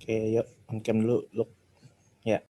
Oke, yuk on cam dulu, look. Ya.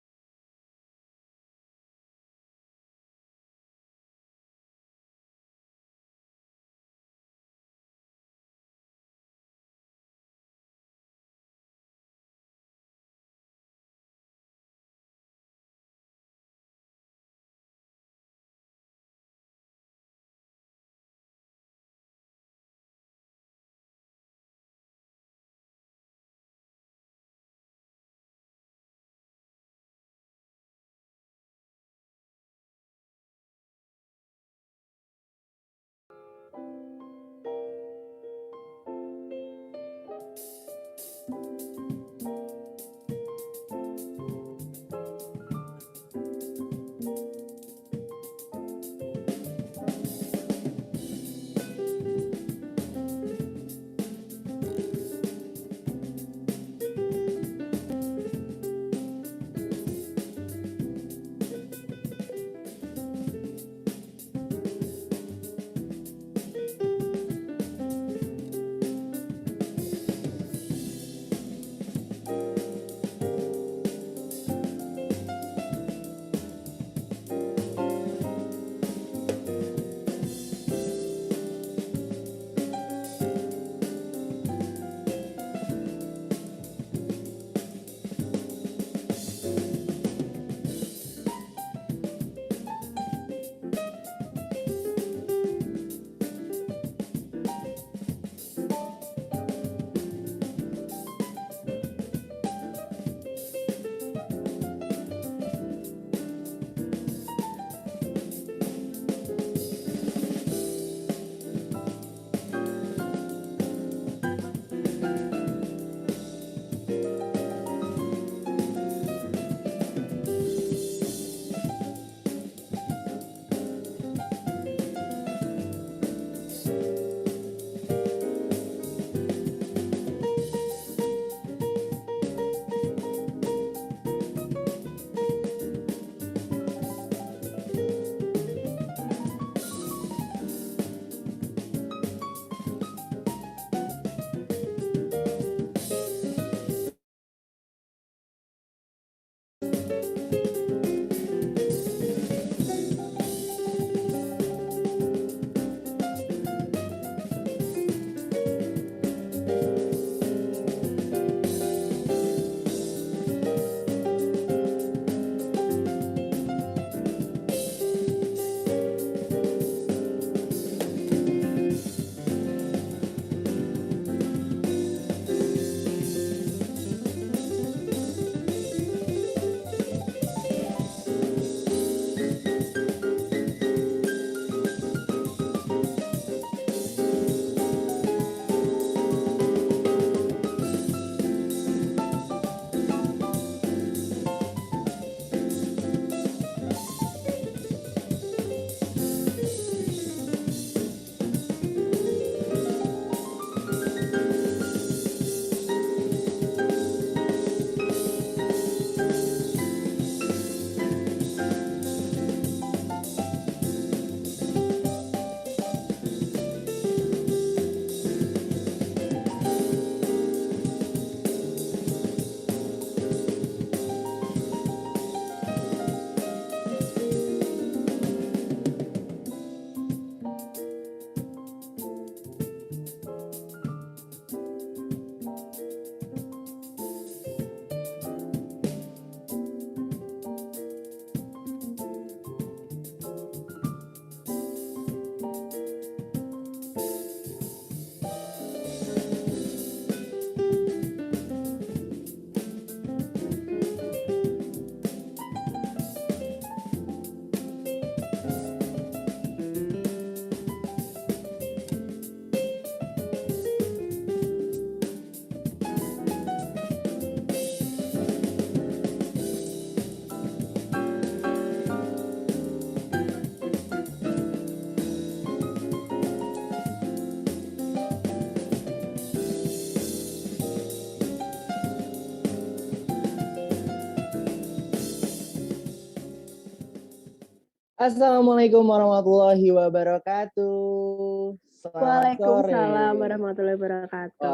Assalamualaikum warahmatullahi wabarakatuh. Selamat sore. Waalaikumsalam warahmatullahi wabarakatuh.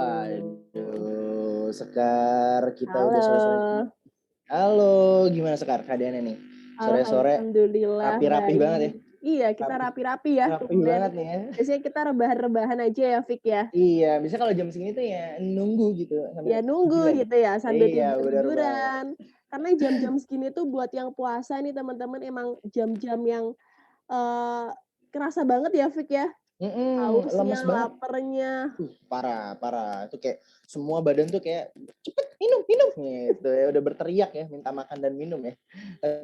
Waduh, Sekar. Kita udah sore-sore. Halo, Halo, gimana Sekar keadaannya nih? Sore-sore alhamdulillah rapi-rapi baik. banget ya? Iya, kita rapi-rapi ya, Rapi tumben. banget nih ya. Biasanya kita rebahan-rebahan aja ya, Fik ya. Iya, biasanya kalau jam segini tuh ya nunggu gitu. Ya nunggu gila. gitu ya, sambil Iya, tidur-tiduran. Karena jam-jam segini tuh buat yang puasa nih teman-teman emang jam-jam yang kerasa banget ya, Fik ya. Lemes Hausnya, banget. lapernya. Parah. Itu kayak semua badan tuh kayak cepet minum gitu ya. Udah berteriak ya, minta makan dan minum ya.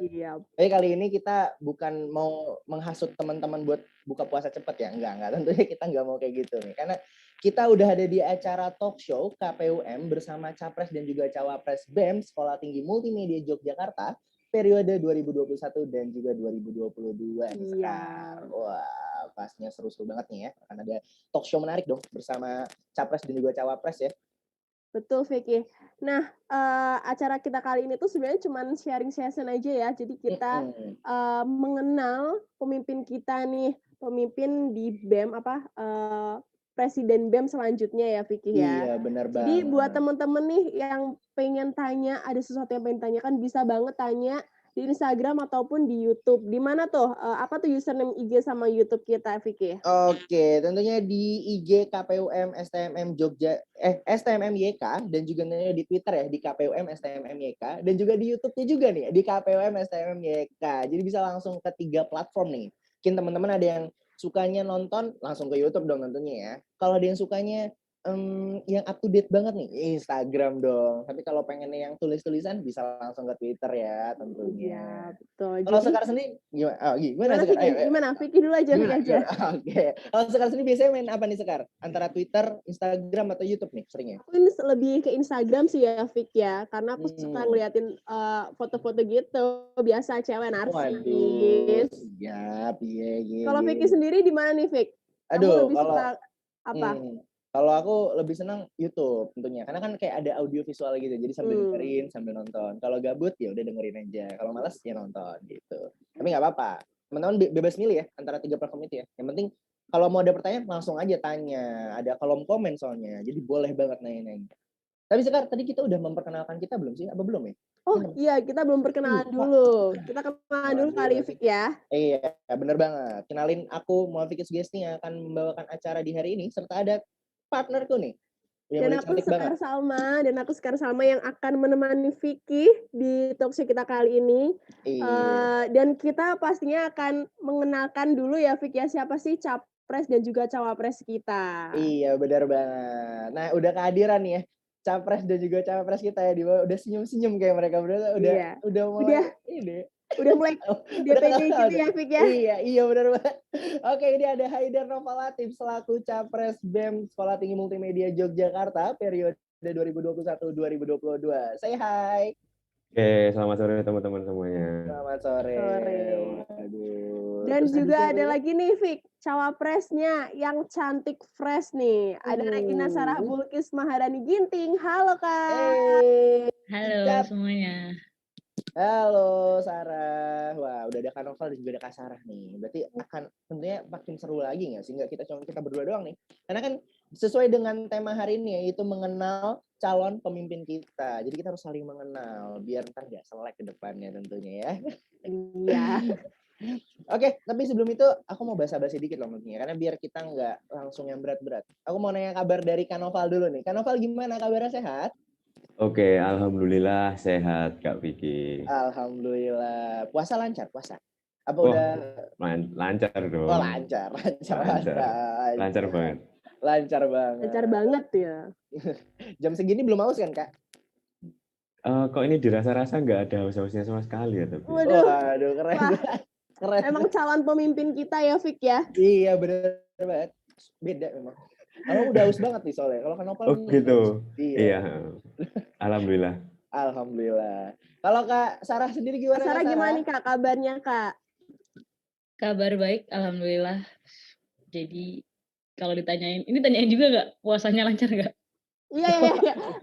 Iya. Tapi kali ini kita bukan mau menghasut teman-teman buat buka puasa cepet ya. Enggak. Tentunya kita nggak mau kayak gitu nih. Karena kita udah ada di acara talk show KPUM bersama Capres dan juga Cawapres BEM Sekolah Tinggi Multimedia Yogyakarta periode 2021 dan juga 2022 nih sekarang. Wah, pastinya seru-seru banget nih ya. Akan ada talk show menarik dong bersama Capres dan juga Cawapres ya. Betul, Vicky. Nah, acara kita kali ini tuh sebenarnya cuma sharing session aja ya. Jadi kita mengenal pemimpin kita nih, pemimpin di BEM Presiden BEM selanjutnya ya, Vicky ya. Iya, benar banget. Jadi buat teman-teman nih yang pengen tanya, ada sesuatu yang pengen tanyakan, bisa banget tanya di Instagram ataupun di YouTube. Di mana tuh? Apa tuh username IG sama YouTube kita, Vicky? Oke, tentunya di IG KPUM STMM Jogja STMM YK dan juga di Twitter ya di KPUM STMM YK dan juga di YouTube-nya juga nih di KPUM STMM YK. Jadi bisa langsung ke 3 platform nih. Mungkin teman-teman ada yang sukanya nonton langsung ke YouTube dong tentunya ya. Kalau ada yang sukanya yang up to date banget nih Instagram dong. Tapi kalau pengennya yang tulis-tulisan bisa langsung ke Twitter ya tentunya. Iya, betul. Kalau Jadi Sekar sendiri gimana? gimana Sekar? Vicky? Gimana? Vicky dulu aja, Vicky aja. Oke. Kalau Sekar sendiri biasanya main apa nih Sekar? Antara Twitter, Instagram atau YouTube nih seringnya? Aku ini lebih ke Instagram sih ya, Vicky ya. Karena aku suka ngeliatin foto-foto gitu. Biasa cewek narsis. Waduh, siap. Iya. Kalau Vicky sendiri di mana nih, Vicky? Aduh, kamu lebih suka apa? Kalau aku lebih senang YouTube tentunya, karena kan kayak ada audio visual gitu, jadi sambil dengerin, sambil nonton. Kalau gabut ya udah dengerin aja, kalau malas ya nonton gitu. Tapi nggak apa-apa, teman-teman bebas milih ya antara 3 platform itu ya. Yang penting kalau mau ada pertanyaan langsung aja tanya, ada kolom komen soalnya, jadi boleh banget nanya-nanya. Tapi sekarang tadi kita udah memperkenalkan kita belum sih? Apa belum ya? Oh iya, kita belum perkenalan dulu. Kita kenalan dulu kali Vicky ya. Iya, bener banget. Kenalin aku Muafiq Sugesti yang akan membawakan acara di hari ini, serta ada partnerku nih. Dan aku Sekar Salma yang akan menemani Vicky di talk show kita kali ini. Dan kita pastinya akan mengenalkan dulu ya Vicky ya, siapa sih Capres dan juga Cawapres kita. Iya, benar banget. Nah, udah kehadiran nih ya. Capres dan juga Cawapres kita ya, di bawah udah senyum-senyum kayak mereka berdua udah mulai ini. Udah mulai DPD gitu ya, Fik ya? Iya benar banget. Oke, ini ada Haidar Nova Latif selaku Capres BEM Sekolah Tinggi Multimedia Yogyakarta periode 2021-2022. Say hi. Oke, selamat sore teman-teman semuanya. Selamat sore. Waduh. Dan terus juga ada lagi nih, Fik, Cawapresnya yang cantik fresh nih. Ada Regina Sarah Bulkis Maharani Ginting. Halo, Kak. Halo semuanya. Halo Sarah. Wah, udah ada Kak Novel dan juga ada Kak Sarah nih. Berarti akan tentunya makin seru lagi nggak sih? Nggak kita berdua doang nih. Karena kan sesuai dengan tema hari ini yaitu mengenal calon pemimpin kita. Jadi kita harus saling mengenal biar ntar nggak selek ke depannya tentunya ya. Iya. Oke, tapi sebelum itu aku mau basa-basi dikit loh tentunya. Karena biar kita nggak langsung yang berat-berat. Aku mau nanya kabar dari Kak Novel dulu nih. Kak Novel gimana, kabarnya sehat? Oke, alhamdulillah sehat Kak Vicky. Alhamdulillah. Puasa lancar, puasa? Apa udah lancar dong. Oh, lancar banget. Lancar banget ya. Jam segini belum haus kan, Kak? Kok ini dirasa-rasa nggak ada haus-hausnya sama sekali ya tapi. Waduh, keren. Keren. Emang calon pemimpin kita ya, Fik ya? Iya, bener banget. Beda memang. Kalau udah haus banget nih soalnya. Kalau kenapa? Oh gitu. Iya. Alhamdulillah. Kalau Kak Sarah sendiri gimana? Kak Sarah gimana nih Kak kabarnya, Kak? Kabar baik, alhamdulillah. Jadi kalau ditanyain, ini tanyain juga nggak puasanya lancar nggak? Iya.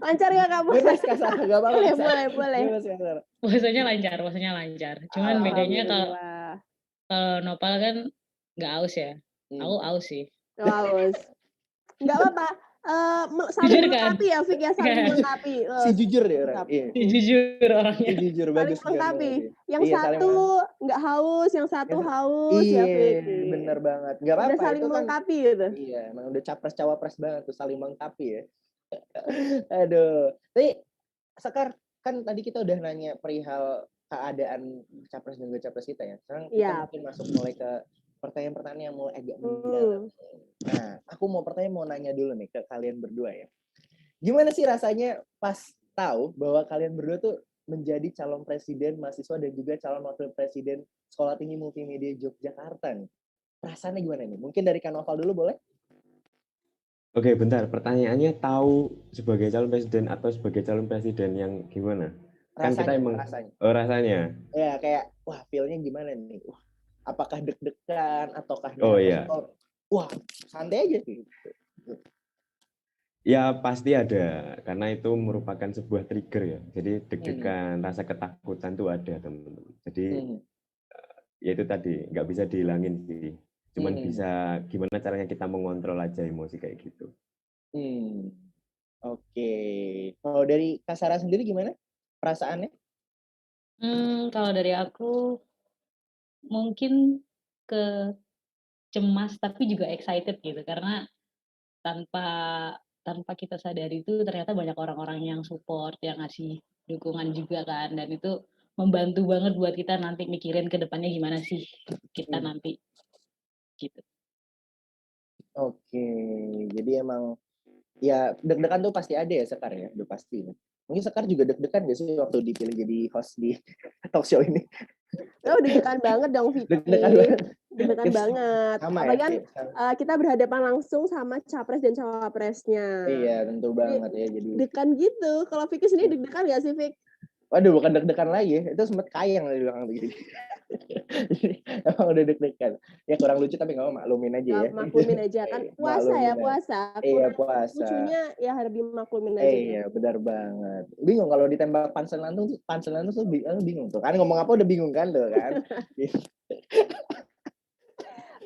Lancar ya Kak? Bebas Kak Sarah, nggak apa-apa. Boleh. Puasanya lancar. Cuman bedanya kalau Nopal kan nggak aus ya. Aku aus sih. Aus. Nggak apa-apa. saling Jujur kan? melengkapi ya, Fik ya, saling Kan? melengkapi. Si jujur deh orang. Mantap. Iya. Si jujur orangnya. Si jujur Saling bagus melengkapi. banget. Yang Iya, saling satu nggak haus, yang satu haus ya, Iya, Vicky. bener banget. Gak Udah apa-apa saling itu kan. melengkapi gitu. Iya, emang udah capres-cawapres banget tuh saling melengkapi ya. Aduh. Tapi Sekar, kan tadi kita udah nanya perihal keadaan capres dan juga capres kita ya. Sekarang kita Iya. mungkin masuk mulai ke pertanyaan-pertanyaan yang mulai agak mendalam. Nah, aku mau nanya dulu nih ke kalian berdua ya. Gimana sih rasanya pas tahu bahwa kalian berdua tuh menjadi calon presiden mahasiswa dan juga calon wakil presiden Sekolah Tinggi Multimedia Yogyakarta nih? Perasaannya gimana nih? Mungkin dari Kak Noval dulu boleh? Oke, bentar. Pertanyaannya tahu sebagai calon presiden atau sebagai calon presiden yang gimana? Kan kita emang Rasanya. Oh, rasanya. Ya kayak wah feel-nya gimana nih? Wah, apakah deg-degan ataukah Oh, nervous iya. atau wah santai aja sih. Ya pasti ada, karena itu merupakan sebuah trigger ya. Jadi deg-degan, rasa ketakutan tuh ada teman-teman. Jadi ya itu tadi nggak bisa dihilangin sih. Cuman bisa gimana caranya kita mengontrol aja emosi kayak gitu. Oke. Kalau dari Kak Sarah sendiri gimana perasaannya? Kalau dari aku mungkin ke cemas tapi juga excited gitu karena tanpa kita sadari itu ternyata banyak orang-orang yang support, yang ngasih dukungan juga kan, dan itu membantu banget buat kita nanti mikirin ke depannya gimana sih kita nanti gitu. Oke, jadi emang ya deg-degan tuh pasti ada ya Sekar ya, udah pasti. Mungkin Sekar juga deg-degan gak sih waktu dipilih jadi host di talk show ini? Oh, deg-degan banget dong, Vicky. Deg-degan banget. Sama apalagi ya, kan kita berhadapan langsung sama capres dan cawapresnya. Iya, tentu banget ya. Jadi deg-degan gitu. Kalau Vicky sendiri deg-degan gak sih, Vicky? Waduh, bukan deg-degan lagi, itu sempet kayang di belakang begini. Emang udah deg-degan. Ya kurang lucu tapi nggak mau, maklumin aja ya. Maklumin aja kan puasa ya, puasa. Iya, puasa. Lucunya ya harus dimaklumin aja. Iya, benar banget. Bingung kalau ditembak pansel lantung tuh bingung tuh. Kan ngomong apa udah bingung kan tuh kan.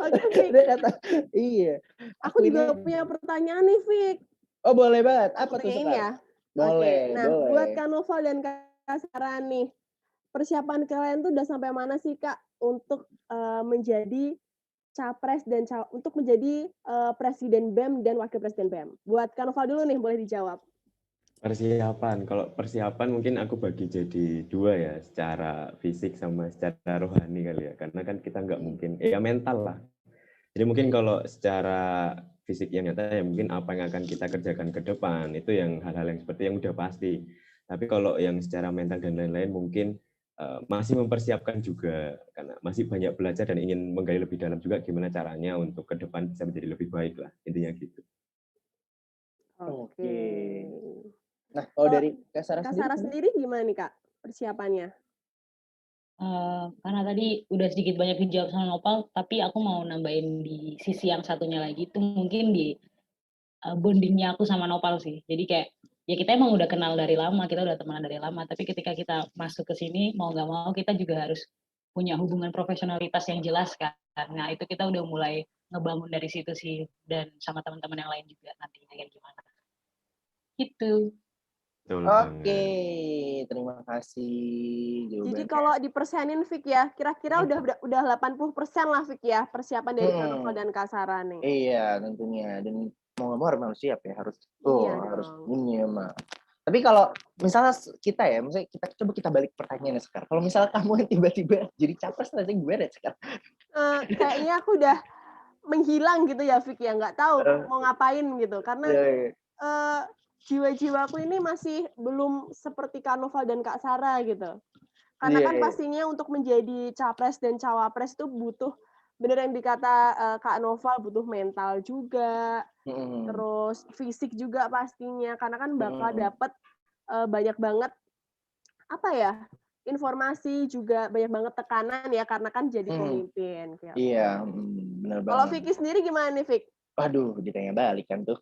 Oke, iya. Aku juga punya pertanyaan nih, Vic. Oh, boleh banget. Apa tuh sekarang? Ya? Boleh, Nah, boleh. buat Kak Noval dan Kak Sarah nih, persiapan kalian tuh udah sampai mana sih, Kak, untuk menjadi capres dan untuk menjadi presiden BEM dan wakil presiden BEM? Buat Kak Noval dulu nih, boleh dijawab. Persiapan, kalau persiapan mungkin aku bagi jadi dua ya, secara fisik sama secara rohani kali ya, karena kan kita nggak mungkin, ya mental lah. Jadi mungkin kalau secara fisik yang nyata ya mungkin apa yang akan kita kerjakan ke depan, itu yang hal-hal yang seperti yang udah pasti. Tapi kalau yang secara mental dan lain-lain mungkin masih mempersiapkan juga, karena masih banyak belajar dan ingin menggali lebih dalam juga gimana caranya untuk ke depan bisa menjadi lebih baik lah, intinya gitu. Oke. Nah, kalau dari Kak Sarah sendiri gimana nih, Kak, persiapannya? Karena tadi udah sedikit banyak dijawab sama Nopal, tapi aku mau nambahin di sisi yang satunya lagi, itu mungkin di bondingnya aku sama Nopal sih. Jadi kayak, ya kita emang udah kenal dari lama, kita udah temenan dari lama, tapi ketika kita masuk ke sini, mau nggak mau kita juga harus punya hubungan profesionalitas yang jelas kan. Nah, itu kita udah mulai ngebangun dari situ sih, dan sama teman-teman yang lain juga nantinya kayak gimana. Gitu. Oke, terima kasih. Jadi kalau dipersenin, Vic ya, kira-kira udah 80% lah, Vic ya, persiapan dari Kak Noval dan Kak Sarah nih. Iya, tentunya. Dan mau nggak mau harus siap ya, harus ini ya, Mak. Tapi kalau misalnya kita balik pertanyaannya sekarang. Kalau misalnya kamu yang tiba-tiba jadi capres, nanti gimana sekarang? Kayaknya aku udah menghilang gitu ya, Vic ya, nggak tahu mau ngapain gitu, karena jiwa-jiwa aku ini masih belum seperti Kak Noval dan Kak Sarah gitu. Karena kan pastinya untuk menjadi capres dan cawapres itu butuh, bener yang dikata Kak Noval, butuh mental juga, terus fisik juga pastinya, karena kan bakal dapet banyak banget informasi, juga banyak banget tekanan ya, karena kan jadi pemimpin. Iya, benar banget. Kalau Vicky sendiri gimana nih, Vic? Waduh, ditanya balik kan tuh.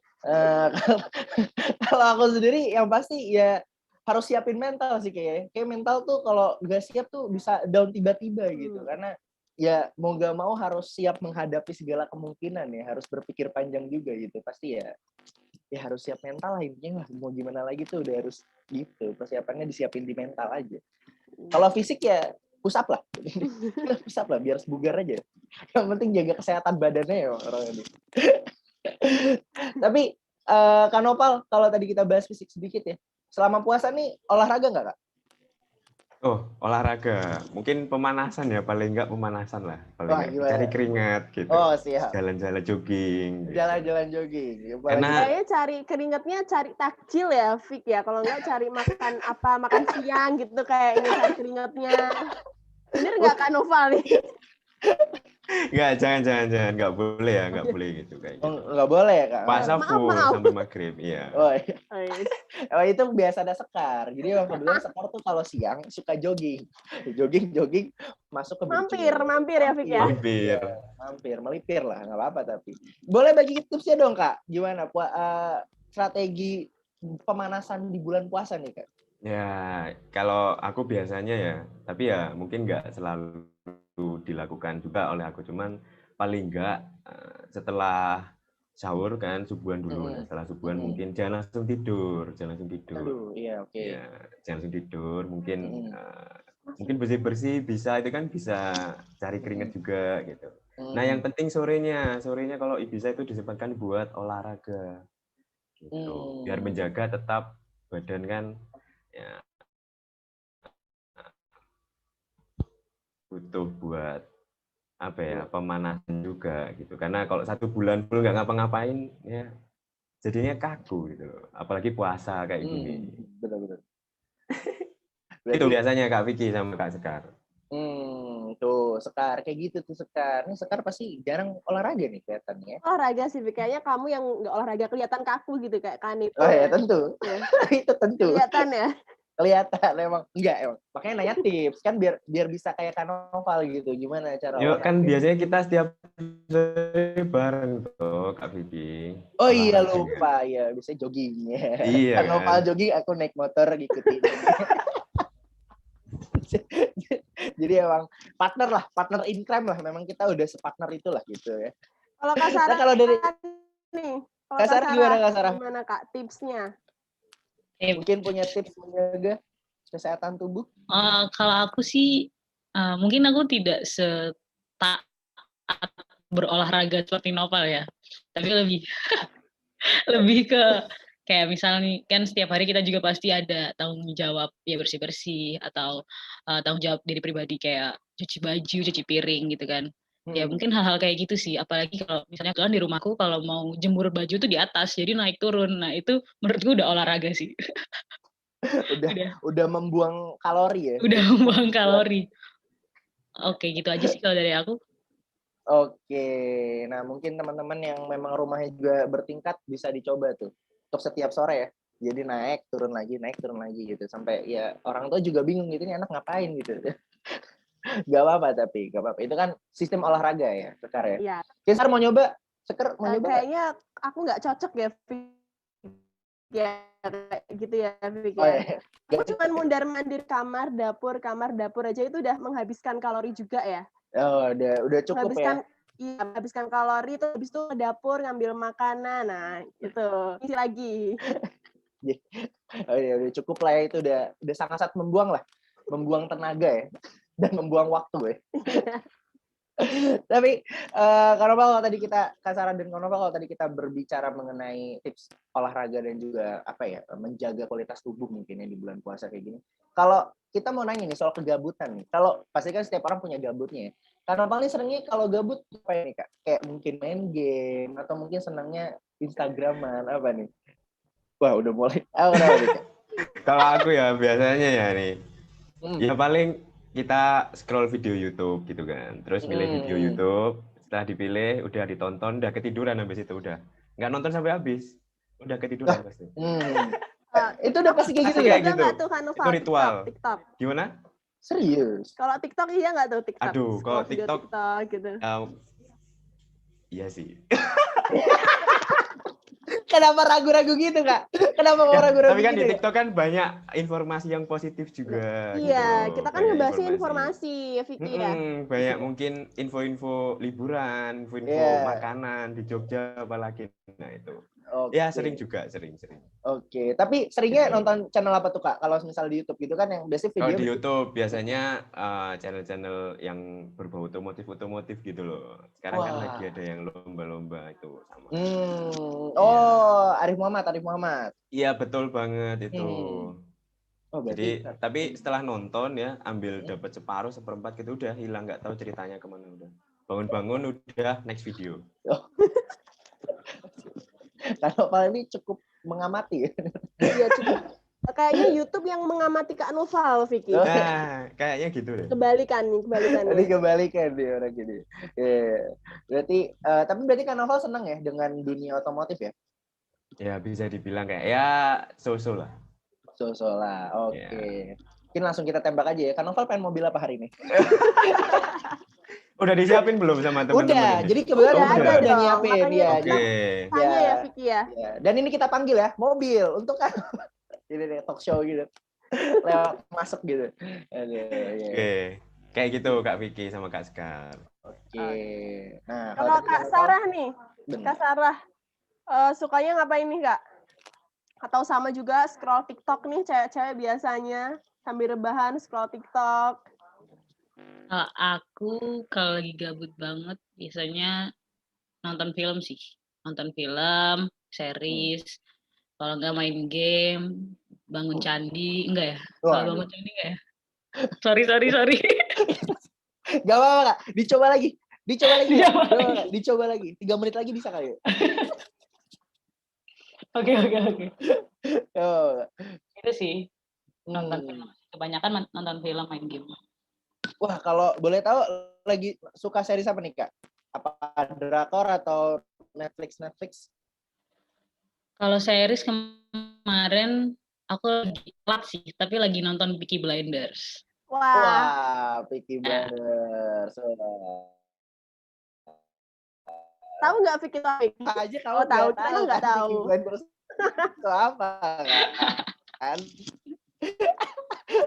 Kalau aku sendiri yang pasti ya harus siapin mental sih kayaknya. Kayak mental tuh kalau nggak siap tuh bisa down tiba-tiba gitu. Karena ya mau nggak mau harus siap menghadapi segala kemungkinan ya. Harus berpikir panjang juga gitu. Pasti ya ya harus siap mental lah intinya lah. Mau gimana lagi tuh udah harus gitu. Persiapannya disiapin di mental aja. Kalau fisik ya push up lah. Push up lah biar bugar aja. Yang penting jaga kesehatan badannya ya orang ini. Tapi Kak Nopal, kalau tadi kita bahas fisik sedikit ya. Selama puasa nih olahraga nggak Kak? Oh, olahraga. Mungkin pemanasan ya, paling enggak pemanasan lah. Paling Wah, enggak gimana? cari keringat gitu. Oh siap. Jalan-jalan jogging. Gitu. Jalan-jalan jogging. Karena- Kayaknya cari keringatnya cari takjil ya, Fik ya. Kalau nggak cari makan makan siang gitu kayaknya cari keringatnya. Bener nggak Kak Noval nih? Enggak, jangan. Enggak boleh ya, enggak boleh gitu kayak gitu. Nggak boleh ya Kak? Puasa Maaf, full maaf. sampai maghrib, iya. Oh, iya. Oh, iya. Oh, itu biasa ada Sekar. Jadi emang kebetulan Sekar tuh kalau siang suka jogging. Jogging masuk ke Mampir ya, Fik ya. Mampir. Mampir, melipir lah, nggak apa-apa tapi. Boleh bagi tipsnya dong Kak, gimana strategi pemanasan di bulan puasa nih Kak? Ya, kalau aku biasanya ya, tapi ya mungkin nggak selalu dilakukan juga oleh aku, cuman paling nggak setelah sahur kan subuhan dulu. Nah, setelah subuhan mungkin jangan langsung tidur. Aduh, iya oke. Ya, jangan langsung tidur, mungkin mungkin bersih-bersih bisa, itu kan bisa cari keringat juga gitu. Nah, yang penting sorenya kalau bisa itu disempatkan buat olahraga gitu. Biar menjaga tetap badan kan ya butuh buat apa ya, pemanasan juga gitu. Karena kalau 1 bulan full nggak ngapa-ngapain ya jadinya kaku gitu loh. Apalagi puasa kayak gini. Benar-benar. Itu biasanya Kak Vicky sama Kak Sekar. Tuh Sekar kayak gitu tuh Sekar. Ini Sekar pasti jarang olahraga nih kelihatannya. Olahraga sih, Fik. Kayaknya kamu yang nggak olahraga kelihatan kaku gitu kayak Kanito. Oh ya tentu. Ya. Itu tentu. Kelihatan ya. Kelihatan emang emang. Makanya nanya tips kan biar bisa kayak Kanoval gitu. Gimana cara Yuk kan olahraga? biasanya kita setiap sore bareng tuh Kak Vicky. Oh iya Olahraga. lupa ya, bisa jogging ya. Iya Kanoval kan. jogging, aku naik motor ngikutin. Jadi emang partner in crime lah. Memang kita udah separtner itulah gitu ya. Kalau Kak Sarah, Nah, kalau dari nih, kalau Kak Sarah gimana Kak Sarah? Gimana Kak tipsnya? Mungkin punya tips menjaga kesehatan tubuh? Kalau aku sih, mungkin aku tidak setaat berolahraga seperti Noval ya. Tapi lebih ke kayak misalnya kan setiap hari kita juga pasti ada tanggung jawab ya bersih-bersih atau tanggung jawab diri pribadi kayak cuci baju, cuci piring gitu kan. Ya mungkin hal-hal kayak gitu sih. Apalagi kalau misalnya kan di rumahku kalau mau jemur baju tuh di atas, jadi naik turun. Nah itu menurutku udah olahraga sih. udah membuang kalori ya. Udah membuang kalori. Oke, gitu aja sih kalau dari aku. Oke, nah mungkin teman-teman yang memang rumahnya juga bertingkat bisa dicoba tuh untuk setiap sore ya. Jadi naik turun lagi gitu sampai ya orang tua juga bingung gitu ini anak ngapain gitu. Gak apa-apa tapi gak apa-apa. Itu kan sistem olahraga ya, Sekar ya. Iya. Sekar mau nyoba? Sekar mau nyoba? Kayaknya aku nggak cocok ya, Fik. Ya kayak gitu ya, Fik Oh, ya. iya. Aku cuma mundar-mandir kamar dapur aja itu udah menghabiskan kalori juga ya. Oh, udah cukup ya. Iya, menghabiskan kalori tuh habis itu ke dapur ngambil makanan. Nah, itu isi lagi. Oh, ya, udah cukup lah ya, itu udah sangat-sangat membuang tenaga ya dan membuang waktu ya. Tapi Kanoval kalau tadi kita Kasara dan Kanoval kalau tadi kita berbicara mengenai tips olahraga dan juga apa ya menjaga kualitas tubuh mungkin ya di bulan puasa kayak gini. Kalau kita mau nanya nih soal kegabutan nih. Kalau pasti kan setiap orang punya gabutnya ya. Kanoval nih seringnya kalau gabut apa ini Kak? Kayak mungkin main game atau mungkin senangnya Instagraman apa nih? Wah udah mulai. Kalau aku ya biasanya ya nih. Ya paling kita scroll video YouTube gitu kan, terus pilih video YouTube, setelah dipilih udah ditonton, udah ketiduran habis itu udah nggak nonton sampai habis, udah ketiduran pasti. Itu udah pasti kayak gitu ya? Gitu. Itu ritual. TikTok. Gimana? Serius? Kalau TikTok iya nggak tuh TikTok? Aduh, kalau TikTok gitu. Iya sih. Kenapa ragu-ragu gitu Kak? Kenapa mau ragu-ragu tapi kan gitu di TikTok kan banyak informasi yang positif juga. Iya, gitu. kita kan ngebahasnya informasi ya Vicky ya. Banyak mungkin info-info liburan, info-info makanan di Jogja apalagi. Nah itu. Oke. Ya sering juga, sering. Oke, tapi seringnya nonton channel apa tuh Kak? Kalau misal di YouTube gitu kan yang biasanya Kalau video. di YouTube biasanya channel-channel yang berbau otomotif gitu loh. Sekarang kan Wah. lagi ada yang lomba-lomba itu sama. Oh, Arif Muhammad. Iya betul banget itu. Oh, Jadi berarti tapi setelah nonton ya ambil dapat separuh seperempat gitu udah hilang, nggak tahu ceritanya kemana udah. Bangun-bangun udah next video. kalau ini cukup mengamati. Iya, cukup. Kayaknya YouTube yang mengamati Kak Noval, Vicky. Nah, kayaknya gitu deh. Kebalikan nih. Tadi kebalikan dia orang gini. Berarti tapi berarti Kak Noval seneng ya dengan dunia otomotif ya? Ya bisa dibilang kayak ya so-so lah. So lah. Oke. Mungkin langsung kita tembak aja ya. Kak Noval pengen mobil apa hari ini? Udah disiapin belum sama teman-teman Udah. ini? Jadi kebetulan Udah kita ada udah dong, nyiapin makanya ya. Oke. Tanya ya, Vicky ya. Ya. Dan ini kita panggil ya, mobil untuk kan. Jadi deh talk show gitu. Lewat masuk gitu. Oke. Kayak gitu Kak Vicky sama Kak Sekar. Oke. Nah, Kalau tadi Kak Noval- Sarah nih, Bener. Kak Sarah sukanya ngapain nih Kak? Atau sama juga scroll TikTok nih, cewek-cewek biasanya sambil rebahan scroll TikTok. Aku kalau lagi gabut banget biasanya nonton film sih. Nonton film, series. Kalau nggak main game, bangun candi. Enggak ya? Kalau Waduh. bangun candi enggak ya? Sorry. Gak apa-apa, Kak. Dicoba lagi. Dicoba Kak. Dicoba lagi. 3 menit lagi bisa kali ya? Oke. Oh. Itu sih. Nonton Hmm. film. Kebanyakan nonton film, main game. Wah, kalau boleh tahu lagi suka series apa nih, Kak? Apa drakor atau Netflix? Kalau series kemarin aku lagi telat sih, tapi lagi nonton Peaky Blinders. Wah, Peaky Blinders. tahu nggak Vicky topik? Aja kamu Oh, tahu. nggak Kita nggak kan tahu. Peaky Blinders itu apa kan?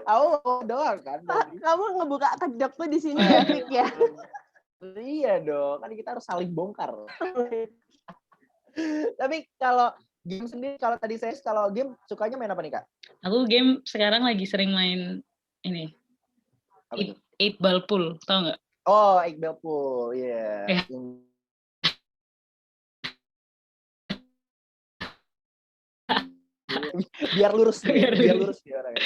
Aku mau doang kan. Kamu ngebuka kedok tuh di sini ya, Vicky ya. Iya dong, kan kita harus saling bongkar. Tapi kalau game sendiri, kalau tadi saya kalau game sukanya main apa nih Kak? Aku game sekarang lagi sering main ini. Apa tuh? 8 Ball Pool, tau nggak? Oh, 8 Ball Pool, iya. Iya. Biar lurus Biar lurus. dia orangnya.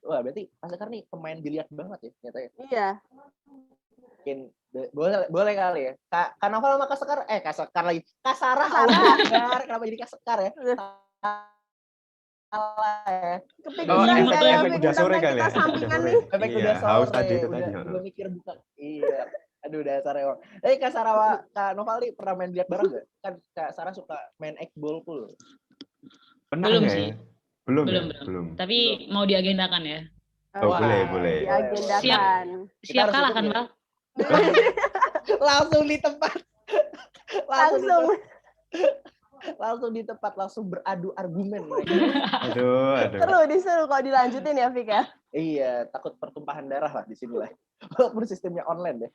Wah, berarti Mas Sekar nih pemain biliar banget ya ternyata ya. Iya. Mungkin boleh kali ya. Kak Novel sama Kak Sekar, Kak Sekar lagi. Kak Sarah, kenapa jadi Kak Sekar ya? Salah ya. Kepikiran iya, saya efek udah sore kali ya. kita sampingan Udah nih. sore. Efek Iya, udah sore. haus tadi itu tadi. Udah mikir buka. Iya. Aduh, dasar emang. Tapi Kak Sarah sama Kak Novel nih pernah main biliar bareng nggak? Kan Kak Sarah suka main 8 Ball Pool. Pernah Belum nggak sih. ya? Belum. Belum. Tapi mau diagendakan ya. Oh, Wah, boleh. Diagendakan. Siap harus kalah ikut kan, ya. Bang? Langsung di tempat. Langsung di tempat, langsung beradu argumen mereka. Aduh. Disuruh kalau dilanjutin ya, Fik ya. Iya, takut pertumpahan darah lah di sini lah. Walaupun sistemnya online deh.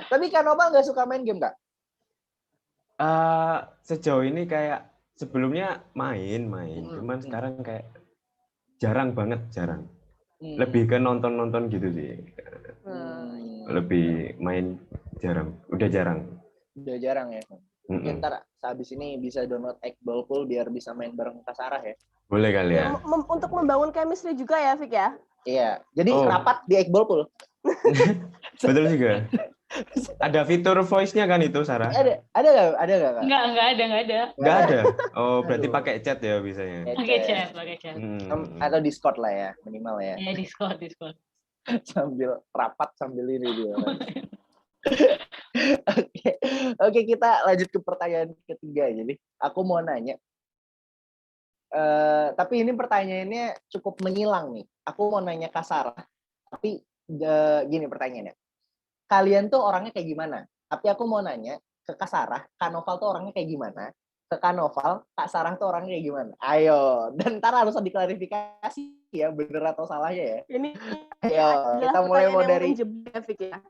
Tapi Kak Nopal nggak suka main game, Kak? Sejauh ini kayak sebelumnya main. Cuman sekarang kayak jarang. Lebih ke nonton gitu sih. Lebih main jarang. Udah jarang ya. Mungkin ntar sehabis ini bisa download 8 Ball Pool biar bisa main bareng Kak Sarah ya. Boleh kali ya. Untuk membangun chemistry juga ya, Fik ya. Iya. Jadi rapat di 8 Ball Pool. Betul juga. Ada fitur voice-nya kan itu, Sarah? Ada nggak, Kak? Nggak ada. Nggak ada. Oh, berarti pakai chat ya bisanya. Pakai chat. Atau Discord lah ya, minimal ya. Iya, Discord. Sambil rapat sambil ini dia. Oke, kita lanjut ke pertanyaan ketiga. Jadi, aku mau nanya. Tapi ini pertanyaannya cukup menyilang nih. Aku mau nanya Kak Sarah. Tapi gini pertanyaannya. Kalian tuh orangnya kayak gimana? Tapi aku mau nanya ke Kak Sarah, Kak Noval tuh orangnya kayak gimana? Ke Kak Noval, Kak Sarah tuh orangnya kayak gimana? Ayo, dan ntar harus diklarifikasi ya, bener atau salahnya ya. Ini Ayo, kita mulai mau dari jebak, Fik ya.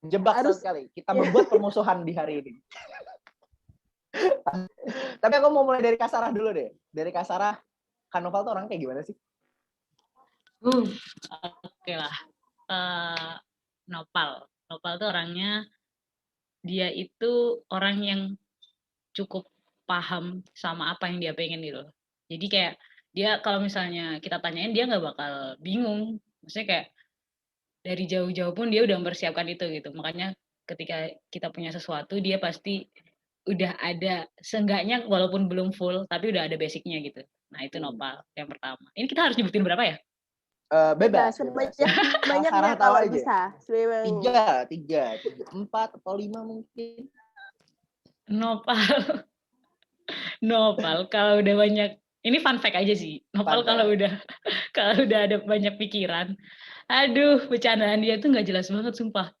jebak sekali. Kita membuat permusuhan di hari ini. Tapi aku mau mulai dari Kak Sarah dulu deh. Dari Kak Sarah, Kak Noval tuh orang kayak gimana sih? Oke lah. Nopal tuh orangnya, dia itu orang yang cukup paham sama apa yang dia pengen gitu. Jadi kayak dia kalau misalnya kita tanyain dia nggak bakal bingung. Maksudnya kayak dari jauh-jauh pun dia udah mempersiapkan itu gitu. Makanya ketika kita punya sesuatu dia pasti udah ada seenggaknya walaupun belum full tapi udah ada basicnya gitu. Nah itu Nopal yang pertama. Ini kita harus nyebutin berapa ya? Bebas. Sebanyak-banyaknya Sarah tahu kalau aja. bisa. Tiga, 4 atau 5 mungkin. Nopal kalau udah banyak, ini fun fact aja sih. Nopal kalau udah ada banyak pikiran, aduh bercandaan dia tuh nggak jelas banget sumpah.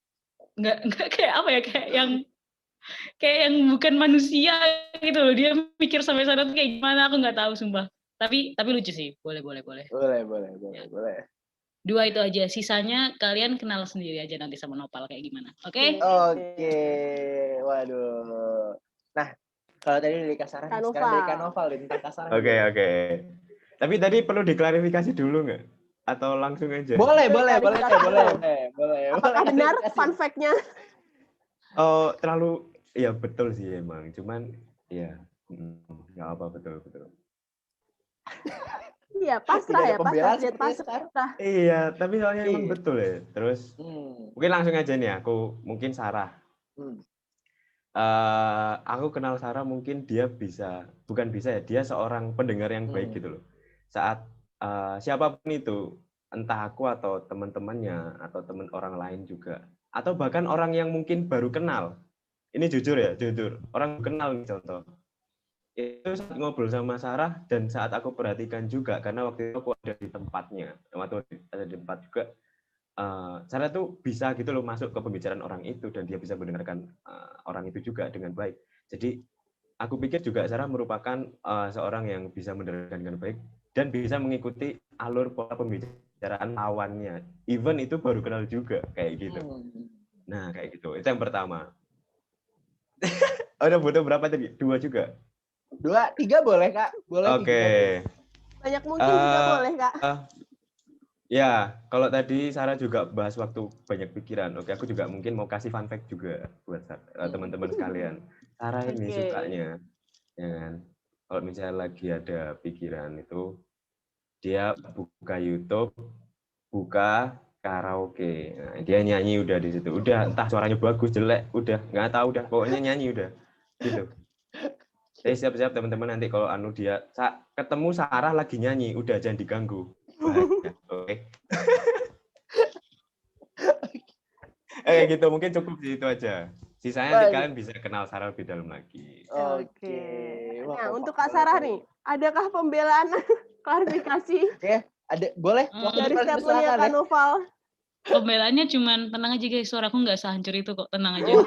Nggak kayak apa ya, kayak yang bukan manusia gitu loh. Dia mikir sampai sana tuh kayak gimana aku nggak tahu sumpah. Tapi lucu sih. Boleh. Boleh. 2 itu aja. Sisanya kalian kenal sendiri aja nanti sama Nopal kayak gimana. Oke? Oke. Waduh. Nah, kalau tadi dari Kak Sarah, sekarang dari Kak Noval tentang Kak Sarah. Oke. Tapi tadi perlu diklarifikasi dulu nggak? Atau langsung aja? Boleh. Apakah benar fun fact-nya? Oh, terlalu, ya betul sih emang. Cuman, ya nggak apa, betul. Iya, pasrah. Iya, tapi soalnya emang betul ya. Terus, mungkin langsung aja nih aku, mungkin Sarah. Aku kenal Sarah mungkin dia dia seorang pendengar yang baik gitu loh. Saat siapapun itu, entah aku atau teman-temannya atau teman orang lain juga, atau bahkan orang yang mungkin baru kenal. Ini jujur, orang kenal nih contoh. Itu saat ngobrol sama Sarah dan saat aku perhatikan juga karena waktu itu aku ada di tempatnya, waktu ada di tempat juga. Sarah tuh bisa gitu loh masuk ke pembicaraan orang itu dan dia bisa mendengarkan orang itu juga dengan baik. Jadi aku pikir juga Sarah merupakan seorang yang bisa mendengarkan dengan baik dan bisa mengikuti alur pola pembicaraan lawannya. Even itu baru kenal juga kayak gitu. Nah kayak gitu. Itu yang pertama. Udah butuh berapa tadi? 2 juga? 2, 3 boleh Kak. Boleh. Oke. Banyak mungkin juga boleh Kak. Ya, kalau tadi Sarah juga bahas waktu banyak pikiran. Oke, aku juga mungkin mau kasih fun fact juga buat teman-teman sekalian. Sarah ini sukanya, ya kan? Kalau misalnya lagi ada pikiran itu, dia buka YouTube, buka karaoke. Nah, dia nyanyi udah di situ. Udah, entah suaranya bagus, jelek, udah nggak tahu udah. Pokoknya nyanyi udah, gitu. Jadi siap-siap teman-teman nanti kalau dia ketemu Sarah lagi nyanyi, udah jangan diganggu. Oke. Gitu mungkin cukup sih itu aja. Sisanya nanti kalian bisa kenal Sarah lebih dalam lagi. Oke. Nah, untuk Kak Sarah nih, adakah pembelaan klarifikasi? Oke, ada boleh dari statementnya Kak Noval. Pembelaannya cuman tenang aja guys, suaraku nggak sehancur itu kok, tenang aja.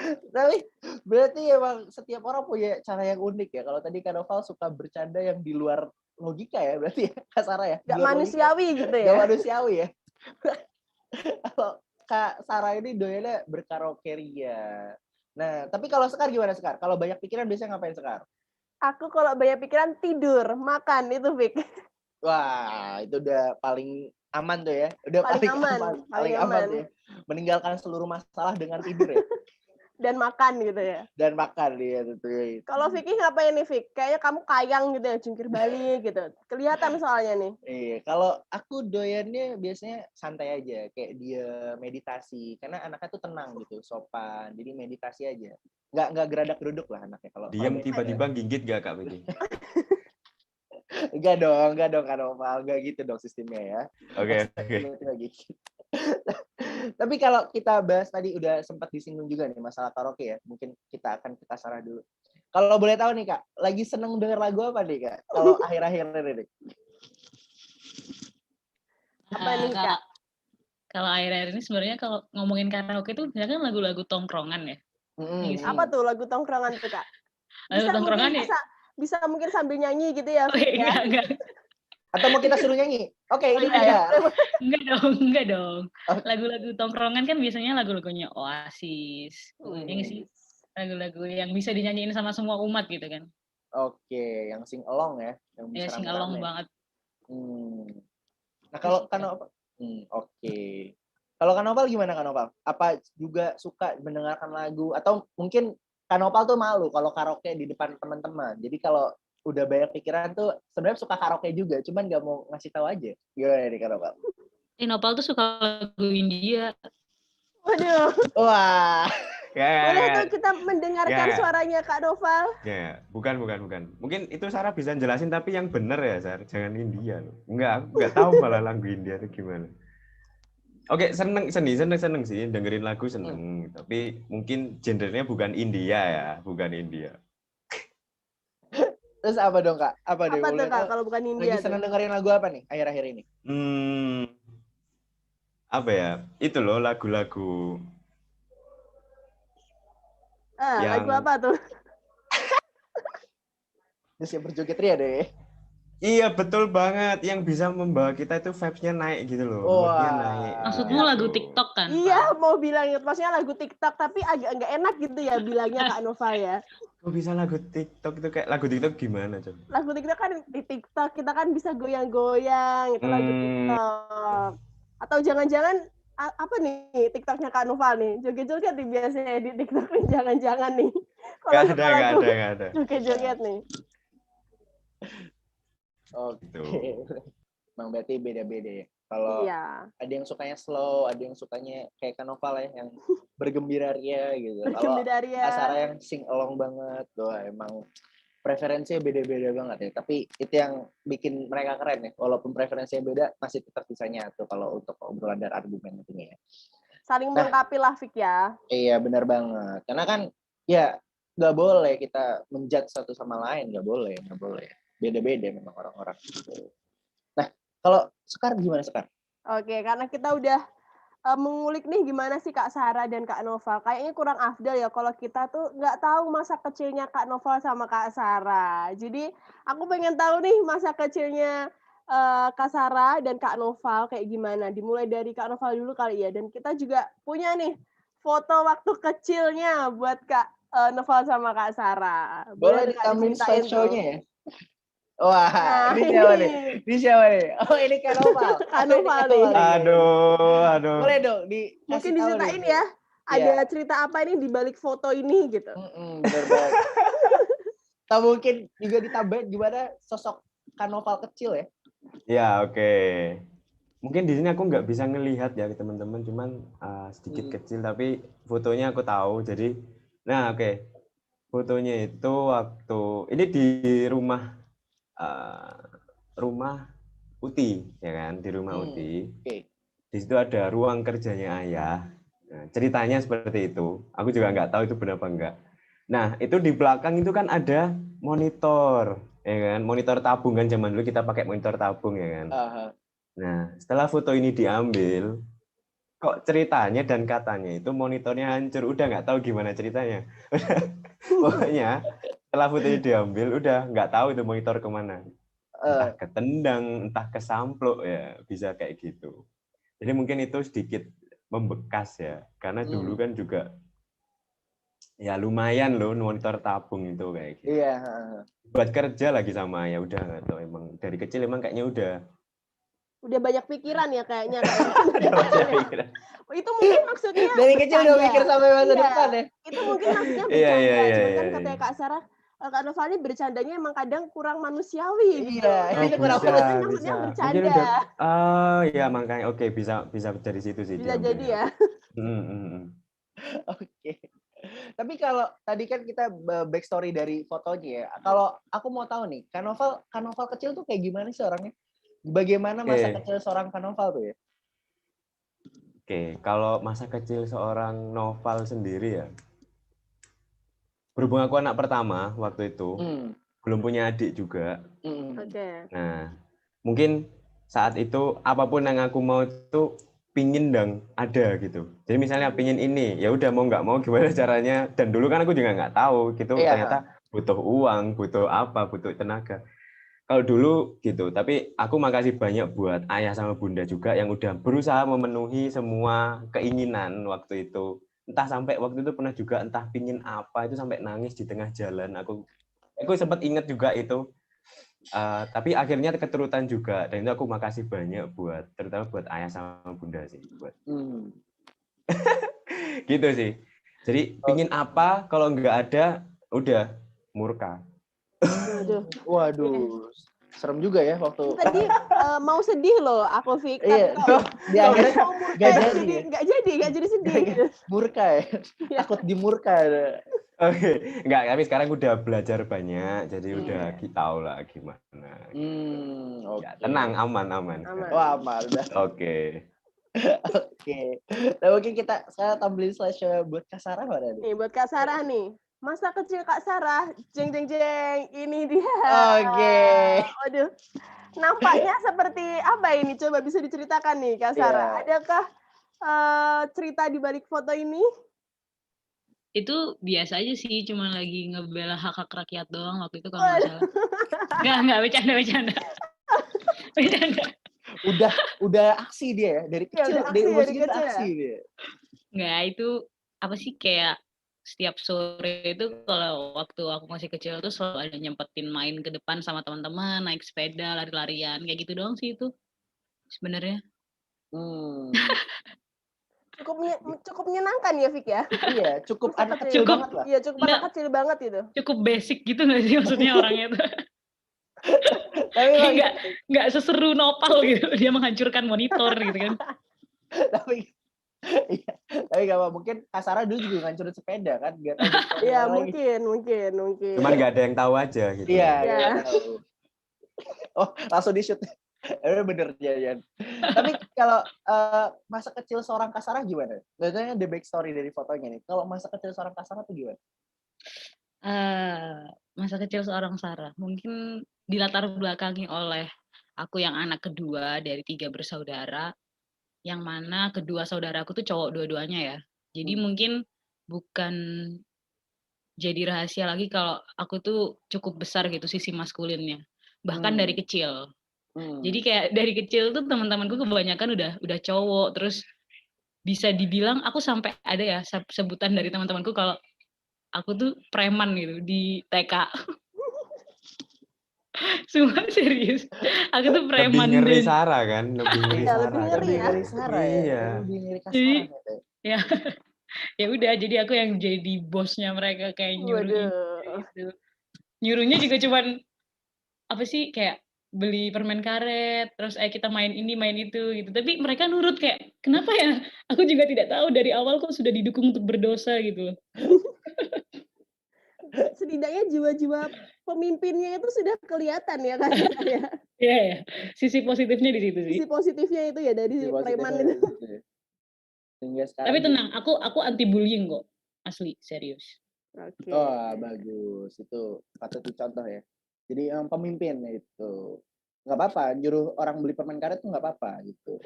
Tapi berarti emang setiap orang punya cara yang unik ya. Kalau tadi Kak Noval suka bercanda yang di luar logika ya, berarti ya Kak Sarah ya. Gak manusiawi logika. Gitu ya. Gak manusiawi ya. Kalau Kak Sarah ini doyannya berkaraoke ria. Nah, tapi kalau Sekar gimana Sekar? Kalau banyak pikiran biasanya ngapain Sekar? Aku kalau banyak pikiran tidur, makan itu Fik. Wah, itu udah paling aman tuh ya. Udah paling aman ya. Meninggalkan seluruh masalah dengan tidur ya. Dan makan gitu ya. Dan makan ya tentunya. Kalau Vicky ngapain nih Fik? Kayaknya kamu kayang gitu ya, jungkir balik gitu. Kelihatan soalnya nih. Iya, kalau aku doyannya biasanya santai aja, kayak dia meditasi. Karena anaknya tuh tenang gitu, sopan. Jadi meditasi aja. Nggak geradak-geruduk lah anaknya kalau. Diam tiba-tiba gigit gak Kak Vicky? Enggak dong Kak Noval, enggak gitu dong sistemnya ya. Oke. Tapi kalau kita bahas tadi udah sempat disinggung juga nih masalah karaoke ya. Mungkin kita akan ke Kak Sarah dulu. Kalau boleh tahu nih Kak, lagi seneng denger lagu apa nih Kak? Kalau akhir-akhir ini. Apa nih Kak? Kalau akhir-akhir ini sebenarnya kalau ngomongin karaoke itu biasanya kan lagu-lagu tongkrongan ya. Apa tuh lagu tongkrongan tuh Kak? Lagu tongkrongan ya? Bisa mungkin sambil nyanyi gitu ya. Enggak. Atau mau kita suruh nyanyi? Oke, ini Enggak, dia. enggak dong. Oh. Lagu-lagu tongkrongan kan biasanya lagu-lagunya Oasis. Hmm. Ya nggak sih? Lagu-lagu yang bisa dinyanyiin sama semua umat gitu kan. Oke, yang sing along ya, yang Ya bisa sing along rame-rame. banget. Nah, kalau Kanoval, oke. Kalau Kanoval gimana Kanoval? Apa juga suka mendengarkan lagu atau mungkin Kanoval tuh malu kalau karaoke di depan teman-teman. Jadi kalau udah banyak pikiran tuh sebenarnya suka karaoke juga, cuman nggak mau ngasih tahu aja. Gimana nih Kanoval? Nopal tuh suka lagu India. Waduh. Wah. Boleh tuh kita mendengarkan suaranya Kak Noval? Ya, bukan. Mungkin itu Sarah bisa jelasin tapi yang benar ya, Sarah. Jangan India loh. Enggak tahu malah lagu India itu gimana. Oke, seneng sih dengerin lagu seneng, tapi mungkin genrenya bukan India ya, bukan India. Terus apa dong Kak? Apa tuh Kak kalau bukan India? Lagi seneng dengerin lagu apa nih akhir-akhir ini? Apa ya? Itu loh lagu-lagu. Lagu apa tuh? Terus ya berjoget ria deh. Iya betul banget, yang bisa membawa kita itu vibes-nya naik gitu loh, mood-nya naik. Maksudmu gitu. lagu TikTok kan? Iya, mau bilang maksudnya lagu TikTok tapi agak nggak enak gitu ya bilangnya Kak Noval ya. Kok bisa lagu TikTok itu kayak lagu TikTok gimana coba? Lagu TikTok kan di TikTok kita kan bisa goyang-goyang itu lagu TikTok. Atau jangan-jangan apa nih TikToknya Kak Noval nih? Joget-joget nih biasanya di TikTok nih, jangan-jangan nih. Gak ada. Joget-joget nih. Oke. Emang berarti beda-beda ya. Kalau ada yang sukanya slow, ada yang sukanya kayak Kanoval ya, yang bergembira ria gitu. Kalau Sarah yang sing along banget, tuh emang preferensinya beda-beda banget ya. Tapi itu yang bikin mereka keren ya. Walaupun preferensinya beda, masih tetap bisa nyatu kalau untuk obrolan dan argumen intinya ya. Saling melengkapi lah, Fik ya. Iya, benar banget. Karena kan ya nggak boleh kita menjudge satu sama lain, nggak boleh. Beda-beda memang orang-orang. Nah, kalau Sekar gimana Sekar? Oke, karena kita udah mengulik nih gimana sih Kak Sarah dan Kak Noval. Kayaknya kurang afdal ya kalau kita tuh nggak tahu masa kecilnya Kak Noval sama Kak Sarah. Jadi aku pengen tahu nih masa kecilnya Kak Sarah dan Kak Noval kayak gimana. Dimulai dari Kak Noval dulu kali ya. Dan kita juga punya nih foto waktu kecilnya buat Kak Noval sama Kak Sarah. Boleh ditampilin slideshow-nya ya? Wah, ini siapa nih? Oh, ini Kak Noval. Kak Noval nih. Aduh. Boleh dong mungkin diceritain ya. Ada cerita apa ini di balik foto ini gitu. Bener banget. Atau mungkin juga ditambahin gimana sosok Kak Noval kecil ya? Ya, oke. Mungkin di sini aku nggak bisa ngelihat ya teman-teman, cuman sedikit kecil tapi fotonya aku tahu. Jadi, nah oke. Fotonya itu waktu ini di rumah Uti, ya kan, di rumah Uti. Di situ ada ruang kerjanya ayah. Nah, ceritanya seperti itu. Aku juga nggak tahu itu benar apa enggak. Nah, itu di belakang itu kan ada monitor, ya kan, monitor tabung kan, zaman dulu kita pakai monitor tabung, ya kan. Nah, setelah foto ini diambil, kok ceritanya dan katanya itu monitornya hancur. Udah nggak tahu gimana ceritanya. Pokoknya setelah foto ini diambil, udah nggak tahu itu monitor kemana. Entah ketendang, entah kesampluk, ya bisa kayak gitu. Jadi mungkin itu sedikit membekas ya, karena dulu kan juga ya lumayan loh monitor tabung itu kayak gitu. Iya. Buat kerja lagi sama ya udah nggak tahu, emang dari kecil emang kayaknya udah banyak pikiran ya kayaknya. Itu mungkin maksudnya dari kecil udah mikir sampai masa depan ya. Itu mungkin maksudnya bercanda. Cuman kan katanya Kak Sarah, Kak Noval ini bercandanya emang kadang kurang manusiawi gitu. Ini kurang maksudnya bercanda. Ya makanya oke, bisa dari situ sih. Bisa jadi ya. Oke. Tapi kalau tadi kan kita backstory dari fotonya ya. Kalau aku mau tahu nih, Kak Noval kecil tuh kayak gimana sih orangnya? Bagaimana masa kecil seorang Kak Noval tuh ya? Oke, kalau masa kecil seorang Noval sendiri ya, berhubung aku anak pertama waktu itu, belum punya adik juga. Nah, mungkin saat itu apapun yang aku mau itu pingin dan ada gitu. Jadi misalnya pingin ini, ya udah mau nggak mau gimana caranya. Dan dulu kan aku juga nggak tahu gitu, ternyata butuh uang, butuh apa, butuh tenaga. kalau dulu gitu, tapi aku makasih banyak buat ayah sama bunda juga yang udah berusaha memenuhi semua keinginan waktu itu. Entah sampai waktu itu pernah juga entah pingin apa itu sampai nangis di tengah jalan. Aku sempat ingat juga itu. Tapi akhirnya keturutan juga, dan itu aku makasih banyak buat terutama buat ayah sama bunda sih, buat gitu sih. Jadi pingin apa kalau nggak ada udah murka. Waduh, serem juga ya waktu. Tadi mau sedih loh aku Fik, Iya, tapi kalau di akhirnya mau murka nggak itu jadi. nggak jadi sedih. Murka ya, Iya. takut dimurka. Oke, enggak, tapi sekarang udah belajar banyak, jadi udah tahu lah gimana. Oke. Ya, tenang, aman. Aman. Wah, aman udah. Oke. Oke. Nah, mungkin kita sekarang tampilin slide buat Kak Sarah mana nih? Nih buat Kak Sarah nih. Masa kecil Kak Sarah, jeng jeng jeng, ini dia. Oke. Waduh, nampaknya seperti apa ini? Coba bisa diceritakan nih Kak Sarah. Adakah cerita di balik foto ini? Itu biasa aja sih, cuma lagi ngebela hak-hak rakyat doang waktu itu kalau nggak salah. Nggak, bercanda. Udah aksi dia ya dari kecil, udah aksi dari aksi dia. Nggak, itu apa sih, kayak setiap sore itu kalau waktu aku masih kecil tuh selalu ada nyempetin main ke depan sama teman-teman, naik sepeda, lari-larian, kayak gitu doang sih itu sebenarnya. Cukup menyenangkan ya Fik ya? Iya, cukup anak kecil banget lah. Iya, cukup anak kecil banget itu. Cukup basic gitu nggak sih maksudnya orangnya tuh? Tapi nggak seseru Nopal gitu, dia menghancurkan monitor gitu kan. tapi iya, tapi nggak apa, mungkin Kak Sarah dulu juga ngancurin sepeda kan, nggak tahu. Iya, mungkin. Cuman nggak ada yang tahu aja gitu. Iya. Tahu. Oh, langsung di shoot. Bener Jayan. Tapi kalau masa kecil seorang Kak Sarah gimana? Biasanya the backstory dari fotonya nih. Kalau masa kecil seorang Kak Sarah tuh gimana? Masa kecil seorang Sarah mungkin dilatar belakangi oleh aku yang anak kedua dari 3 bersaudara, yang mana kedua saudaraku tuh cowok dua-duanya ya. Jadi mungkin bukan jadi rahasia lagi kalau aku tuh cukup besar gitu sisi maskulinnya, bahkan dari kecil. Jadi kayak dari kecil tuh teman-temanku kebanyakan udah cowok, terus bisa dibilang aku sampai ada ya sebutan dari teman-temanku kalau aku tuh preman gitu di TK. Semua serius. Aku tuh preman. Lebih ngeri Sarah kan? Lebih ngeri Iya, Sarah. lebih ngeri ya. Sarah ya. Iya. Lebih ngeri Kak Jadi, Sarah gitu. ya udah, jadi aku yang jadi bosnya mereka, kayak nyuruh gitu. Nyuruhnya juga cuman apa sih, kayak beli permen karet, terus kita main ini main itu gitu. Tapi mereka nurut, kayak kenapa ya? Aku juga tidak tahu, dari awal kok sudah didukung untuk berdosa gitu loh. Setidaknya jiwa-jiwa pemimpinnya itu sudah kelihatan ya kan ya. Iya. Sisi positifnya di situ sih. Sisi positifnya itu ya dari preman itu. Tapi tenang, aku anti bullying kok. Asli, serius. Oke. Oh, bagus. Itu patut dicontoh ya. Jadi yang pemimpin itu nggak apa-apa, nyuruh orang beli permen karet tuh nggak apa-apa gitu.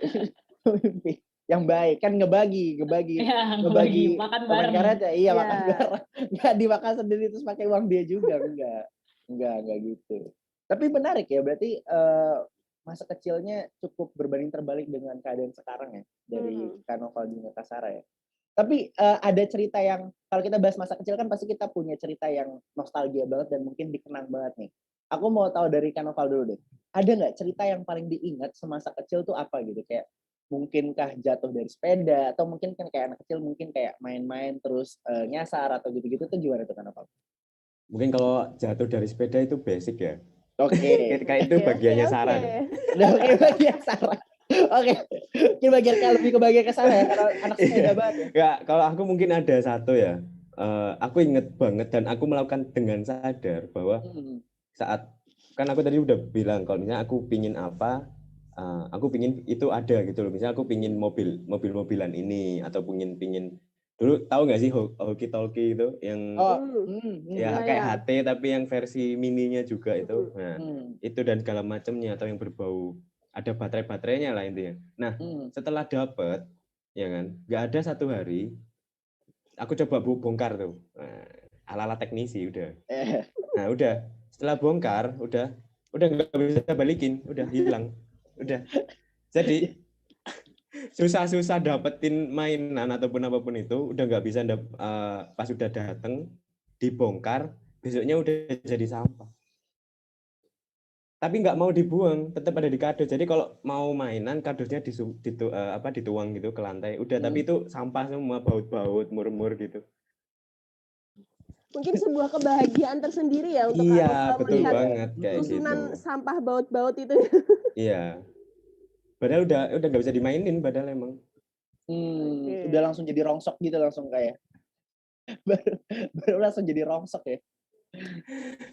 Pemimpin yang baik kan ngebagi makan permen bareng. karet ya, iya makan bareng. Nggak dimakan sendiri terus pakai uang dia juga, enggak gitu. Tapi menarik ya, berarti masa kecilnya cukup berbanding terbalik dengan keadaan sekarang ya dari Kak Noval dan Kak Sarah ya. Tapi ada cerita yang kalau kita bahas masa kecil kan pasti kita punya cerita yang nostalgia banget dan mungkin dikenang banget nih. Aku mau tahu dari Kak Noval dulu deh. Ada nggak cerita yang paling diingat semasa kecil tuh apa gitu? Kayak mungkinkah jatuh dari sepeda atau mungkin kan kayak anak kecil mungkin kayak main-main terus nyasar atau gitu-gitu tuh gimana tuh Kak Noval? Mungkin kalau jatuh dari sepeda itu basic ya. Oke. Kayak itu bagiannya Sarah. Oke, bagian Sarah. Oke, ini bagian lebih ke bagian ke Sarah ya, karena anak sepeda banget ya. Enggak, kalau aku mungkin ada satu ya. Aku inget banget dan aku melakukan dengan sadar bahwa saat kan aku tadi udah bilang kalau misalnya aku pingin apa, aku pingin itu ada gitu loh. Misalnya aku pingin mobil-mobilan ini atau pingin dulu tahu nggak sih walkie-talkie itu yang ya kayak HT tapi yang versi mininya juga itu. Nah, itu dan segala macamnya atau yang berbau ada baterainya lah intinya. Nah, setelah dapet ya kan, nggak ada satu hari aku coba bongkar tuh. Nah, ala-ala teknisi udah. Nah, udah setelah bongkar udah udah nggak bisa balikin, udah hilang, udah. Jadi susah-susah dapetin mainan ataupun apapun itu udah nggak bisa pas udah dateng dibongkar, besoknya udah jadi sampah. Tapi nggak mau dibuang, tetap ada di kardus. Jadi kalau mau mainan, kardusnya dituang gitu ke lantai. Udah, tapi itu sampah semua, baut-baut, mur-mur gitu. Mungkin sebuah kebahagiaan tersendiri ya untuk Iya, Kak betul melihat banget kayak gitu. susunan sampah baut-baut itu. Iya. Padahal udah nggak bisa dimainin, padahal emang. Udah langsung jadi rongsok gitu langsung kayak. baru langsung jadi rongsok ya.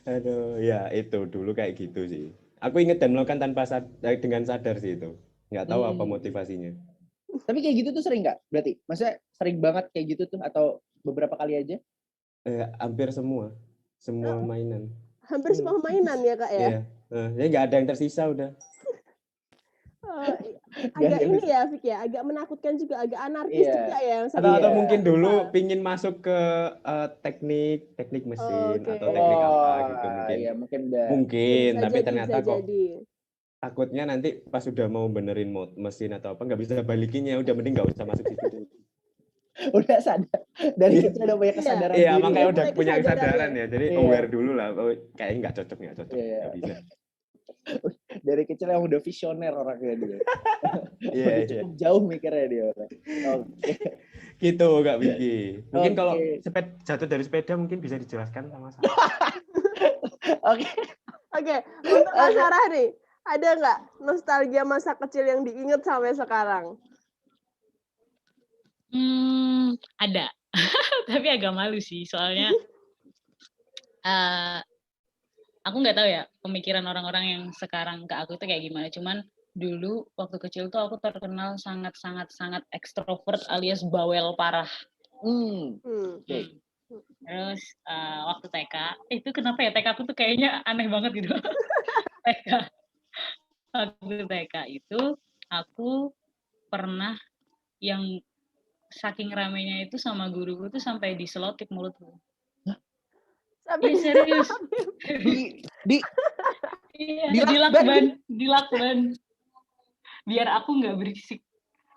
Aduh, ya itu dulu kayak gitu sih. Aku inget dan melakukan dengan sadar sih itu. Nggak tahu apa motivasinya. Tapi kayak gitu tuh sering nggak? Berarti, maksudnya sering banget kayak gitu tuh atau beberapa kali aja? Hampir semua mainan. Hampir semua mainan ya Kak ya. Iya. Jadi nggak ada yang tersisa udah. Agak ini ya Fik ya, agak menakutkan juga, agak anarkis juga ya. Atau mungkin dulu pingin masuk ke teknik mesin atau teknik apa gitu mungkin. Iya, mungkin tapi jadi, ternyata kok takutnya nanti pas udah mau benerin mesin atau apa nggak bisa balikinnya, udah mending nggak usah masuk situ dulu. Udah sadar dari kecil udah punya kesadaran Iya, diri. makanya Ya. udah punya kesadaran ya. Jadi aware dulu lah. Oh, kayaknya nggak cocok. Nggak bisa. Dari kecil yang udah visioner orangnya dia. Iya. Cukup jauh mikirnya dia. Oke. Gitu Kak Vicky. Mungkin kalau jatuh dari sepeda mungkin bisa dijelaskan sama saya. Oke. Untuk Kak Sarah nih, ada nggak nostalgia masa kecil yang diingat sampai sekarang? Ada. Tapi agak malu sih, soalnya aku nggak tahu ya pemikiran orang-orang yang sekarang ke aku itu kayak gimana. Cuman dulu waktu kecil tuh aku terkenal sangat ekstrovert alias bawel parah. Terus waktu TK, itu kenapa ya TK aku tuh kayaknya aneh banget gitu. Waktu TK itu aku pernah yang saking ramenya itu sama guruku tuh sampai diselotip mulutku. Iya serius. Dilakban. Biar aku nggak berisik.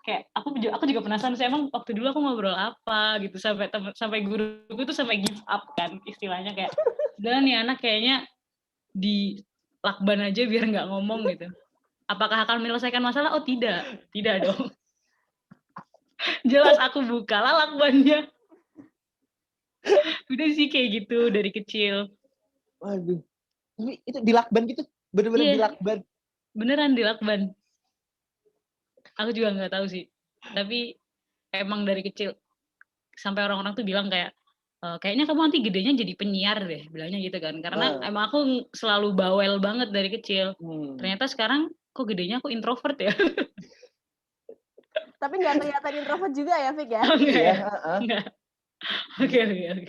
Kayak aku juga penasaran sih emang waktu dulu aku ngobrol apa gitu sampai guruku tuh sampai give up kan istilahnya kayak udah nih anak kayaknya dilakban aja biar nggak ngomong gitu. Apakah akan menyelesaikan masalah? Oh tidak dong. Jelas aku bukalah lakbannya. Udah sih kayak gitu dari kecil. Waduh. Itu dilakban gitu? Bener-bener dilakban? Beneran dilakban. Aku juga nggak tahu sih. Tapi emang dari kecil sampai orang-orang tuh bilang kayak kayaknya kamu nanti gedenya jadi penyiar deh, bilangnya gitu kan. Karena emang aku selalu bawel banget dari kecil. Ternyata sekarang kok gedenya aku introvert ya. Tapi nggak kelihatan introvert juga ya, Fik ya? Iya. Oke.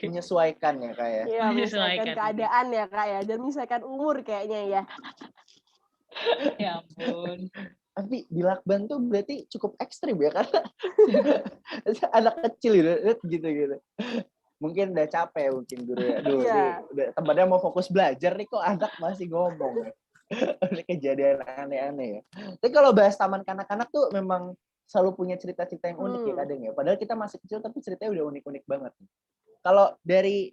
Menyesuaikan ya Kak ya? Iya, menyesuaikan keadaan ya Kak ya. Dan menyesuaikan umur kayaknya ya. Ya ampun. Tapi dilakban tuh berarti cukup ekstrim ya karena anak kecil gitu. Mungkin udah capek mungkin guru ya. Aduh, nih, tempatnya mau fokus belajar nih kok anak masih ngomong. Ini kejadian aneh-aneh ya. Tapi kalau bahas taman kanak-kanak tuh memang selalu punya cerita-cerita yang unik ya kadang ya. Padahal kita masih kecil tapi ceritanya udah unik-unik banget. Kalau dari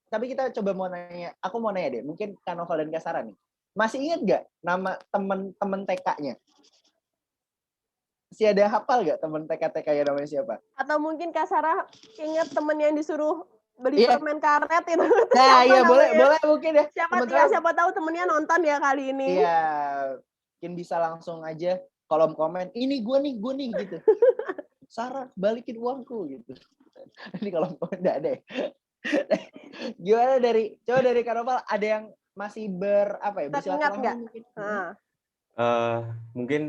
tapi kita coba aku mau nanya deh, mungkin Kak Noval dan Kak Sarah nih. Masih ingat nggak nama teman-teman TK-nya? Masih ada hafal nggak teman TK-TK-nya namanya siapa? Atau mungkin Kak Sarah ingat temen yang disuruh beli permen karet itu. Nah, iya boleh mungkin ya. Siapa tahu temennya nonton ya kali ini. Iya, mungkin bisa langsung aja kolom komen, ini gue nih gitu. Sarah, balikin uangku gitu. Ini kolom komen nggak ada ya. Gimana coba dari Kak Noval, ada yang masih bersilaturahmi mungkin? Mungkin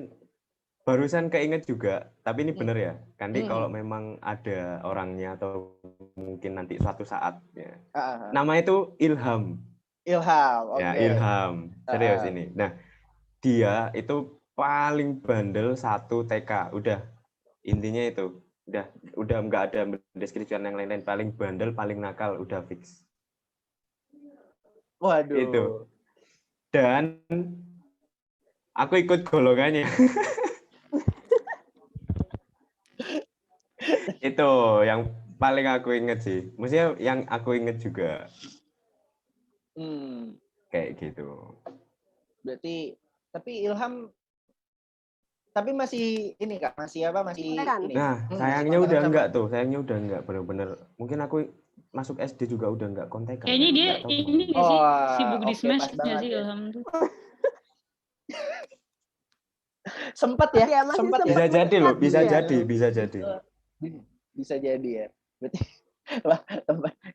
barusan keinget juga, tapi ini benar ya. Kandi kalau memang ada orangnya atau mungkin nanti suatu saat ya. Nama itu Ilham. Oke. Ya, Ilham. Serius ini. Nah, dia itu paling bandel satu TK. Udah. Intinya itu. Udah nggak ada deskripsian yang lain-lain. Paling bandel, paling nakal, udah fix. Waduh. Itu. Dan aku ikut golongannya. Itu yang paling aku inget sih. Maksudnya yang aku inget juga Hmm, kayak gitu. berarti tapi Ilham tapi masih ini Kak, masih apa? Masih Kontekan? ini. Nah, Masih sayangnya kontekan udah sama- enggak tuh. Sayangnya udah enggak bener-bener. Mungkin aku masuk SD juga udah enggak kontekan. Kayaknya kan? dia Nggak tahu ini kemana. nggak sih Oh, sibuk di oke, Smash pas nggak banget sih ya. Ilham tuh? Sempet ya, Ya, masih sempet ya. Bisa sempet jadi loh, dekat bisa gitu ya. jadi, bisa jadi. Bisa jadi ya. Berarti wah,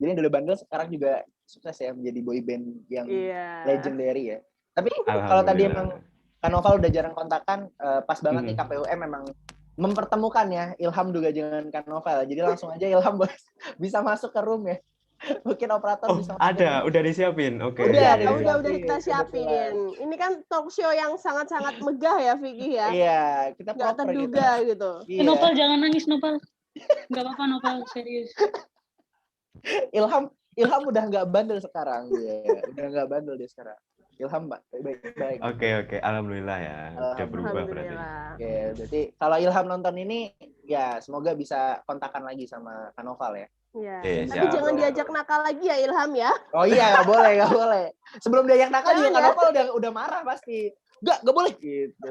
jadi yang dulu bandel sekarang juga sukses ya menjadi boy band yang Iya. legendary ya. Tapi kalau tadi emang Alhamdulillah. Kak Noval udah jarang kontakan, pas banget nih Mhm. KPUM memang mempertemukan ya Ilham juga dengan Kak Noval. Jadi langsung aja Ilham bisa masuk ke room ya. Mungkin operator Oh, bisa ada, udah disiapin. Oke. Udah, Udah kita kebetulan. siapin. Ini kan talk show yang sangat-sangat megah ya, Vicky ya. Iya, kita Nggak proper gitu. terduga gitu. Iya. Nopal jangan nangis Nopal. Nggak apa-apa Nopal, serius. Ilham udah nggak bandel sekarang dia. Udah nggak bandel dia sekarang. Ilham baik. Oke. Alhamdulillah ya. Udah berubah berarti. Alhamdulillah. Oke, berarti kalau Ilham nonton ini ya semoga bisa kontakan lagi sama Kak Noval ya. Iya. Oke, Tapi siap. jangan diajak nakal lagi ya Ilham ya. Oh iya, nggak boleh. Sebelum dia yang nakal juga Jangan Kak ya. Noval udah marah pasti. Nggak boleh gitu.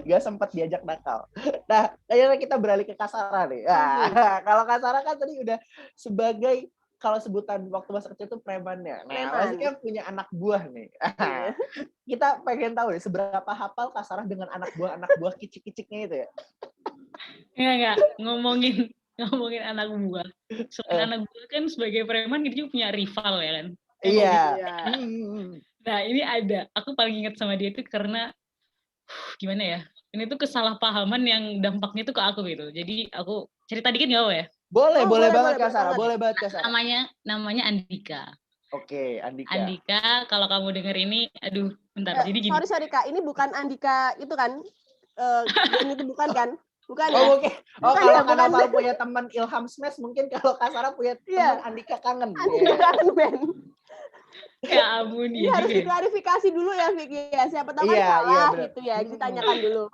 Gak sempat diajak nakal. Nah, kayaknya kita beralih ke Kasara nih. Nah, kalau Kasara kan tadi udah sebagai kalau sebutan waktu masa kecil itu premannya. Nah, Preman. pasti kan punya anak buah nih. Iya. Kita pengen tahu nih seberapa hafal Kasara dengan anak buah kicik-kiciknya itu ya. Enggak, ngomongin anak buah. Selain anak buah kan sebagai preman kita juga punya rival ya kan. Iya. Nah ini ada, aku paling ingat sama dia itu karena gimana ya? Ini tuh kesalahpahaman yang dampaknya tuh ke aku gitu. Jadi aku cerita dikit nggak apa ya? Boleh banget boleh Kasara, banget. boleh banget Kasara. Namanya Andika. Oke, Andika. Andika, kalau kamu denger ini, aduh, bentar. Jadi gini. Sorry Kak, ini bukan Andika itu kan? Yang itu bukan kan? Bukan ya? Oh, oke. Oh, Bukan kalau ya, Kak bukan. Noval punya teman Ilham Smash, mungkin kalau Kasara punya Iya. teman Andika kangen. Andika Iya. kan, Ben. Ya ampun, Ini harus diklarifikasi dulu ya, Vicky ya. Siapa tahu kan Iya, salah bener. gitu ya. Ditanyakan dulu.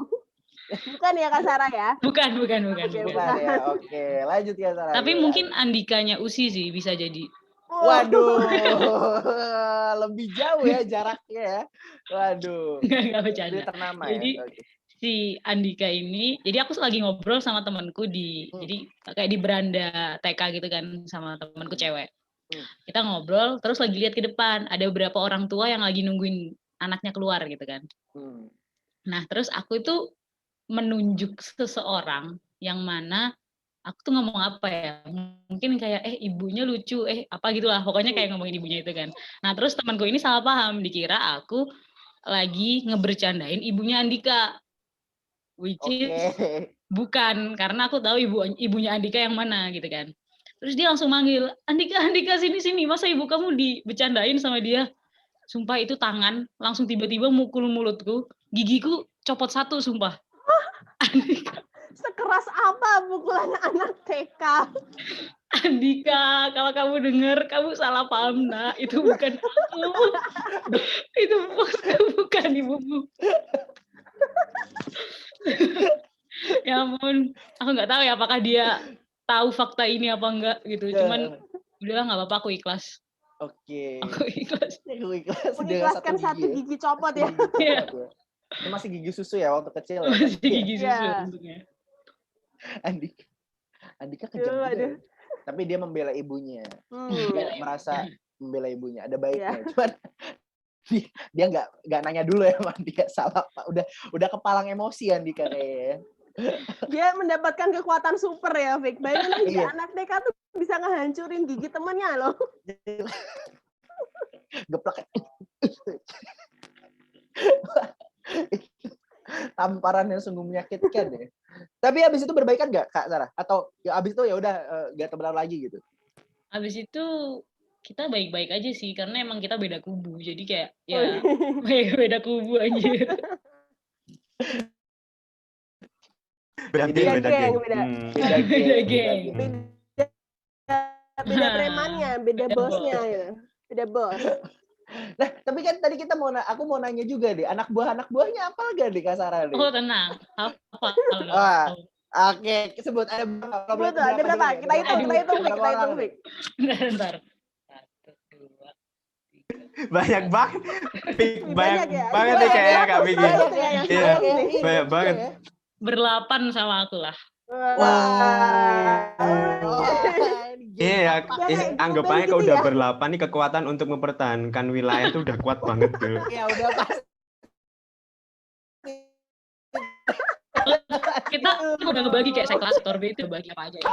Bukan ya Kak Sarah ya? Bukan. Oke, Bukan ya. Oke, lanjut ya Sarah. Tapi Gimana? mungkin Andikanya Usi sih bisa jadi. Waduh, lebih jauh ya jaraknya ya. Waduh. Enggak bercanda. Dia ternama Jadi ya. Oke. si Andika ini, jadi aku lagi ngobrol sama temanku jadi kayak di beranda TK gitu kan sama temanku cewek. Kita ngobrol, terus lagi lihat ke depan, ada beberapa orang tua yang lagi nungguin anaknya keluar gitu kan. Nah, terus aku itu menunjuk seseorang yang mana aku tuh ngomong apa ya, mungkin kayak ibunya lucu, apa gitulah, pokoknya kayak ngomongin ibunya itu kan. Nah, terus temanku ini salah paham, dikira aku lagi ngebercandain ibunya Andika. Which is bukan, karena aku tahu ibunya Andika yang mana gitu kan. Terus dia langsung manggil, Andika sini, masa ibu kamu dibecandain sama dia? Sumpah itu tangan langsung tiba-tiba mukul mulutku, gigiku copot satu sumpah. Andika. Sekeras apa pukulan anak TK? Andika, kalau kamu dengar, kamu salah paham nak, itu bukan aku. Itu bukan ibumu. Ya ampun, aku nggak tahu ya apakah dia tahu fakta ini apa enggak gitu. Cuman udahlah nggak apa-apa, aku ikhlas. Oke. Aku ikhlas. Mengikhlaskan satu gigi copot ya. Iya. Itu masih gigi susu ya waktu kecil. Masih gigi susu bentuknya. Andika kejam juga. Ya. Tapi dia membela ibunya. Dia merasa membela ibunya. Ada baiknya. Cuman dia nggak nanya dulu ya sama dia salah Pak. Udah kepalang emosi Andika kayaknya. Dia mendapatkan kekuatan super ya, Vic. Bayangin aja anak TK tuh bisa ngehancurin gigi temennya loh. Geplak. Tamparan yang sungguh menyakitkan ya. Tapi habis itu berbaikan nggak Kak Sarah? Atau ya habis itu ya udah nggak temenan lagi gitu? Habis itu kita baik-baik aja sih, karena emang kita beda kubu. Jadi kayak ya beda kubu aja. Beda geng. Beda geng. beda premannya, beda Beda bosnya bos. gitu. Beda bos. Nah, tapi kan tadi kita aku mau nanya juga deh, anak buahnya apa gak nih Kak Sarah nih? Oh tenang, hafal dong. Wah, oke, sebut ada berapa? Betul, ada berapa? dulu nih? Kita hitung, Berapa Fik, kita orang hitung, nih? Fik. Bentar. 1, 2, 3. Banyak banget. Banyak ya? banget nih kayaknya Kak Vicky. Banyak ya, yang Iya, salah nih. banyak banget. Berlapan sama aku lah. Wah. Iya, kayak anggapannya gitu kalau udah ya. berlapan nih kekuatan untuk mempertahankan wilayah itu udah kuat banget dulu. Ya udah pasti. Kita udah ngebagi kayak sekelas sektor B itu bagi apa aja ya.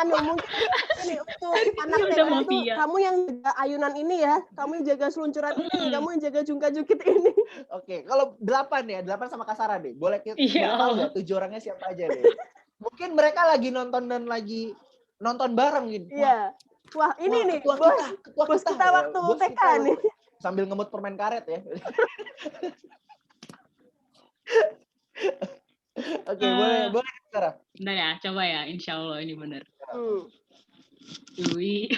Mungkin ini untuk anak Udah TK itu mafia. kamu yang jaga ayunan ini ya, kamu yang jaga seluncuran ini, kamu yang jaga jungkat-jungkit ini. Oke, kalau 8 ya, 8 sama Kak Sarah deh. Boleh kita Iya. tahu nggak 7 orangnya siapa aja deh? Mungkin mereka lagi nonton dan lagi nonton bareng gitu. Iya. Wah, ini nih, ketua bos. ketua Bos kita ya. waktu Bos TK kita nih. sambil ngemut permen karet ya. Oke, boleh Kak Sarah. Bentar ya, coba ya. Insya Allah ini bener. Dwi,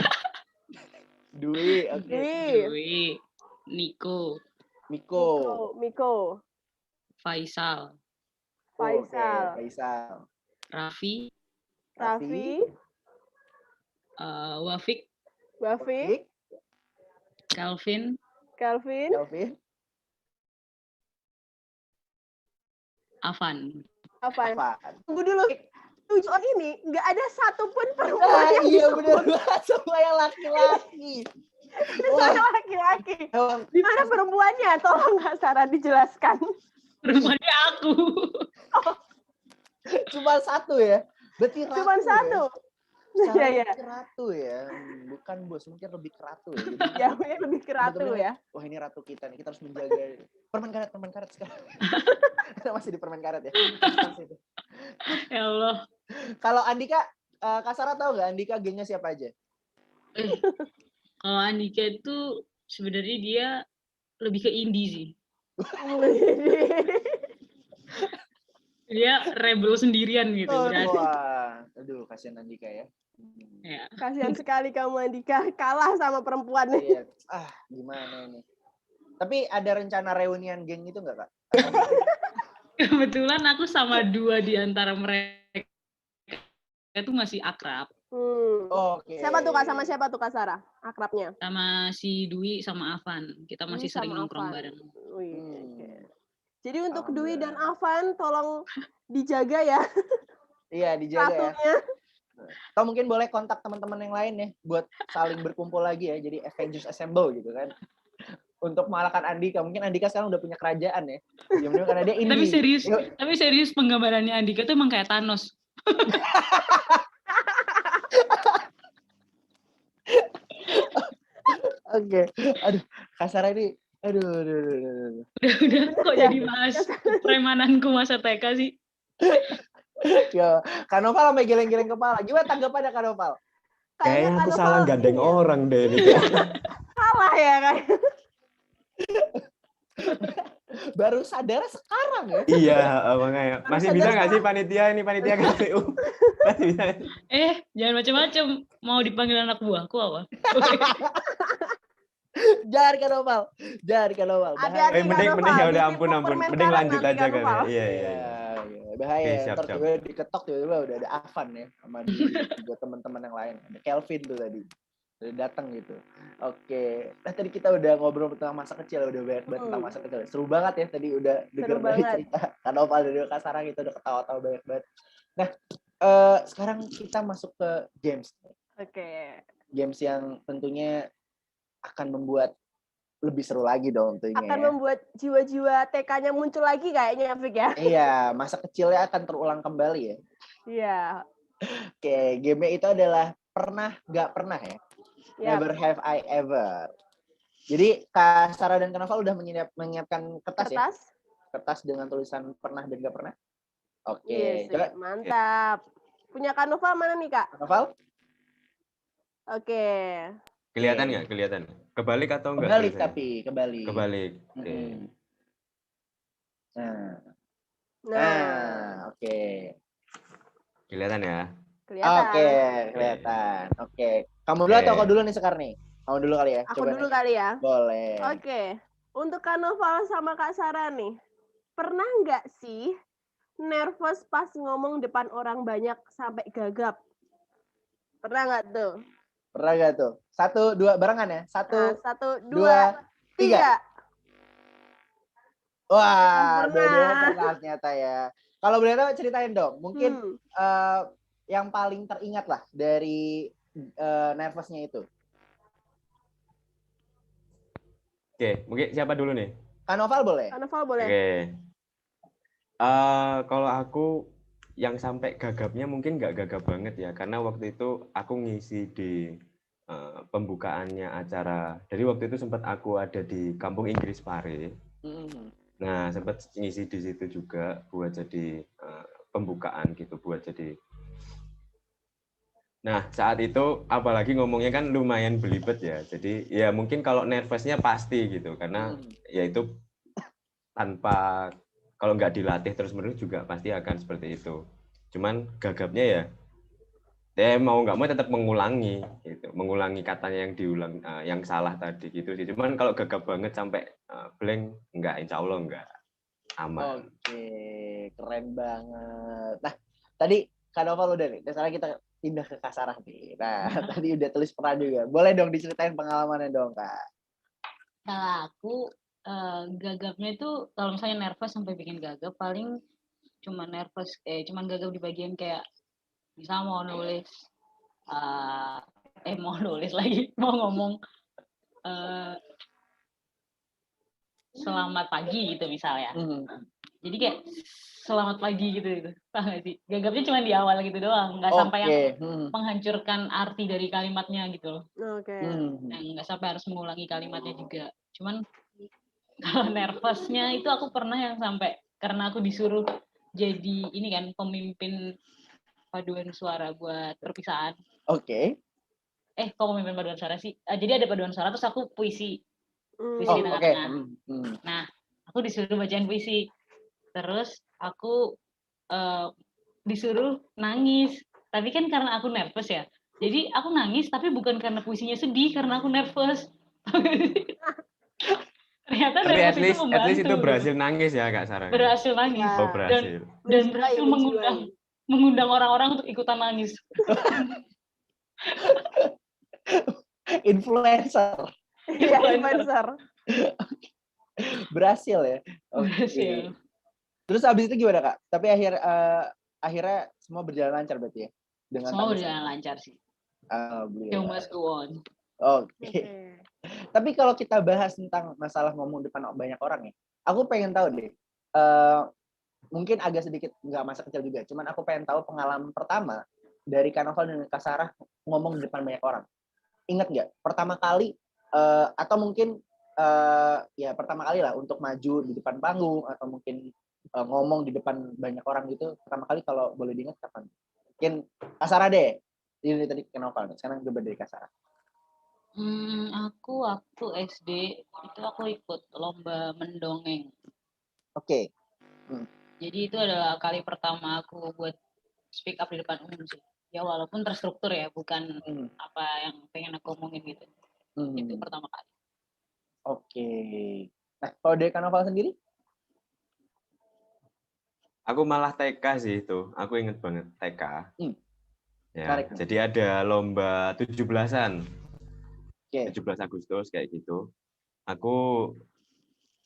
Dwi, oke. Dwi, Niko, Miko, Faisal, Faisal, Oke, Faisal. Raffi, Raffi, Wafik, Wafik, Calvin, Calvin, Afan. Afan. Afan. Tunggu dulu. 7 orang ini nggak ada satupun perempuan Ah, yang iya disebut. benar banget, semuanya laki-laki. Semuanya laki-laki. Emang Di mana perempuannya? Tolong Kak Sarah dijelaskan. Perempuannya aku. cuma satu ya. Berarti ratu. Cuma satu. Ya? Iya, iya. Ke ratu ya. Bukan bos, mungkin lebih ke ratu ya. Jadi Ya, mungkin lebih ke ratu bener-bener, ya. wah ini ratu kita nih, kita harus menjaga. Permen karet sekarang. Kita masih di permen karet ya. Ya Allah. Kalau Andika, Kak Sarah tahu nggak Andika gengnya siapa aja? Kalau Andika itu sebenarnya dia lebih ke indie sih. Dia rebel sendirian gitu. Berarti. Wah, aduh kasihan Andika ya. Ya. Kasihan sekali kamu Andika, kalah sama perempuan nih. Iya. Gimana ini? Tapi ada rencana reunian geng itu nggak Kak? Kebetulan aku sama 2 di antara mereka itu masih akrab. Oke. Siapa tuh Kak? Sama siapa tuh Kak Sarah? Akrabnya? Sama si Dwi sama Afan. Kita masih sering Sama nongkrong Afan. bareng. Wih, oke. Jadi untuk Dwi Alhamdulillah. dan Afan tolong dijaga ya Iya, dijaga ya. ratunya. Atau mungkin boleh kontak teman-teman yang lain ya buat saling berkumpul lagi ya. Jadi Avengers Assemble gitu kan. Untuk mengalahkan Andika. Mungkin Andika sekarang udah punya kerajaan ya. Bener-bener karena dia indie. Tapi serius penggambarannya Andika tuh emang kayak Thanos. Oke. Aduh, Kak Sarah ini aduh. Udah kok jadi bahas premananku masa TK sih. Ya, Kak Noval sampai geleng-geleng kepala. Gimana tanggapannya Kak Noval? Kayaknya aku Kak salah Noval gandeng ini ya. orang deh ini. Salah ya kayak. Baru sadar sekarang ya. Iya, makanya. Masih bisa nggak sih panitia KPU? Masih bisa. Jangan macam-macam. Mau dipanggil anak buahku apa? Jangan Kak Noval. Hati-hati, Mending Kak Noval. ya udah Ditipu ampun. permen Mending karet lanjut nanti, aja Kak kan. Noval. Iya. Bahaya. Oke, siap. Ntar tiba-tiba diketok tiba-tiba udah ada Afan ya sama juga teman-teman yang lain. Ada Kelvin tuh tadi. Udah datang gitu. Oke. Nah tadi kita udah ngobrol tentang masa kecil, udah banyak banget tentang masa kecil. Seru banget ya tadi udah denger dari cerita Kak Noval dan Kak Sarah gitu udah ketawa-tawa banyak banget. Nah, sekarang kita masuk ke games. Oke. Games yang tentunya akan membuat lebih seru lagi dong tentunya. Akan membuat jiwa-jiwa TK-nya muncul lagi kayaknya, Fik ya. Iya, masa kecilnya akan terulang kembali ya. Iya. Oke, game itu adalah pernah nggak pernah ya. Yap. Never have I ever. Jadi Kak Sarah dan Kak Noval udah menyiapkan kertas ya? Kertas dengan tulisan pernah dan nggak pernah. Oke, Yes, coba. mantap. Punya Kak Noval mana nih Kak? Kak Noval? Oke. Kelihatan nggak? Kelihatan. Kebalik atau enggak? Kebalik tulisannya? tapi kebalik. Kebalik. Oke. Nah, oke. Kelihatan ya. Kelihatan. Oke, kelihatan. Oke. Kamu dulu atau Oke. aku dulu nih Sekar nih? Kamu dulu kali ya. Aku Coba dulu nih. kali ya. Boleh. Oke. Untuk Kak Noval sama Kak Sarah nih. Pernah nggak sih nervous pas ngomong depan orang banyak sampai gagap? Pernah nggak tuh? Pernah gak tuh? 1, 2, barengan ya? 1, Nah, 1, 2, 2, 3. Wah, Pernah. dua-duanya pernah ternyata ya. Kalau boleh tahu ceritain dong. Mungkin Hmm. yang paling teringat lah dari nervousnya itu. Oke, mungkin siapa dulu nih? Kak Noval boleh? Kak Noval boleh. Oke. Kalau aku yang sampai gagapnya mungkin nggak gagap banget ya, karena waktu itu aku ngisi di pembukaannya acara. Jadi waktu itu sempat aku ada di Kampung Inggris Pare. Nah, sempat ngisi di situ juga buat jadi pembukaan gitu, buat jadi. Nah, saat itu apalagi ngomongnya kan lumayan belibet ya. Jadi ya mungkin kalau nervousnya pasti gitu, karena ya itu tanpa kalau nggak dilatih terus-menerus juga pasti akan seperti itu. Cuman gagapnya ya mau nggak mau tetap mengulangi gitu, mengulangi katanya yang diulang yang salah tadi gitu sih. Cuman kalau gagap banget sampai blank nggak, insya Allah nggak, aman. Oke, keren banget. Nah, tadi Kak Noval udah nih. Sekarang kita pindah ke Kak Sarah nih. Nah, tadi udah tulis peran juga. Boleh dong diceritain pengalamannya dong, Kak. Kalau aku gagapnya itu kalau misalnya nervous sampai bikin gagap paling cuman gagap di bagian kayak misal mau nulis mau nulis lagi mau ngomong selamat pagi gitu misalnya. Jadi kayak selamat pagi gitu. Paham nggak sih? Gagapnya cuma di awal gitu doang, nggak sampai yang menghancurkan arti dari kalimatnya gitu loh. Oke. Nggak sampai harus mengulangi kalimatnya juga. Cuman kalau nervousnya itu aku pernah yang sampai karena aku disuruh jadi ini kan pemimpin paduan suara buat perpisahan. Oke. Kok pemimpin paduan suara sih? Jadi ada paduan suara terus aku puisi di Oke. tengah-tengah. Nah, aku disuruh bacain puisi. Terus aku disuruh nangis. Tapi kan karena aku nervous ya. Jadi aku nangis tapi bukan karena puisinya sedih, karena aku nervous. Ternyata tapi nervous at least itu membantu. berhasil nangis ya Kak Sarah. Berhasil nangis. Ya. Oh, berhasil. Dan berhasil mengundang orang-orang untuk ikutan nangis. Influencer. Iya, influencer. Berhasil ya. Berhasil. Terus abis itu gimana, Kak? Tapi akhirnya semua berjalan lancar berarti ya? Semua berjalan lancar sih. Show must go on. Oke. Tapi kalau kita bahas tentang masalah ngomong depan banyak orang ya, aku pengen tahu deh. Mungkin agak sedikit nggak masa kecil juga, cuman aku pengen tahu pengalaman pertama dari Kak Noval dan Kak Sarah ngomong di depan banyak orang. Ingat nggak pertama kali atau mungkin ya pertama kali lah untuk maju di depan panggung atau mungkin ngomong di depan banyak orang gitu pertama kali kalau boleh diingat kapan? Mungkin Kak Sarah deh. Ini tadi Kak Noval, sekarang coba dari Kak Sarah. Aku waktu SD itu aku ikut lomba mendongeng. Oke. Jadi itu adalah kali pertama aku buat speak up di depan umum sih. Ya walaupun terstruktur ya, bukan apa yang pengen aku omongin gitu. Itu pertama kali. Oke. Nah, kalau dari Kak Noval sendiri? Aku malah TK sih itu. Aku inget banget TK. Ya, jadi ada lomba 17-an. 17 Agustus kayak gitu. Aku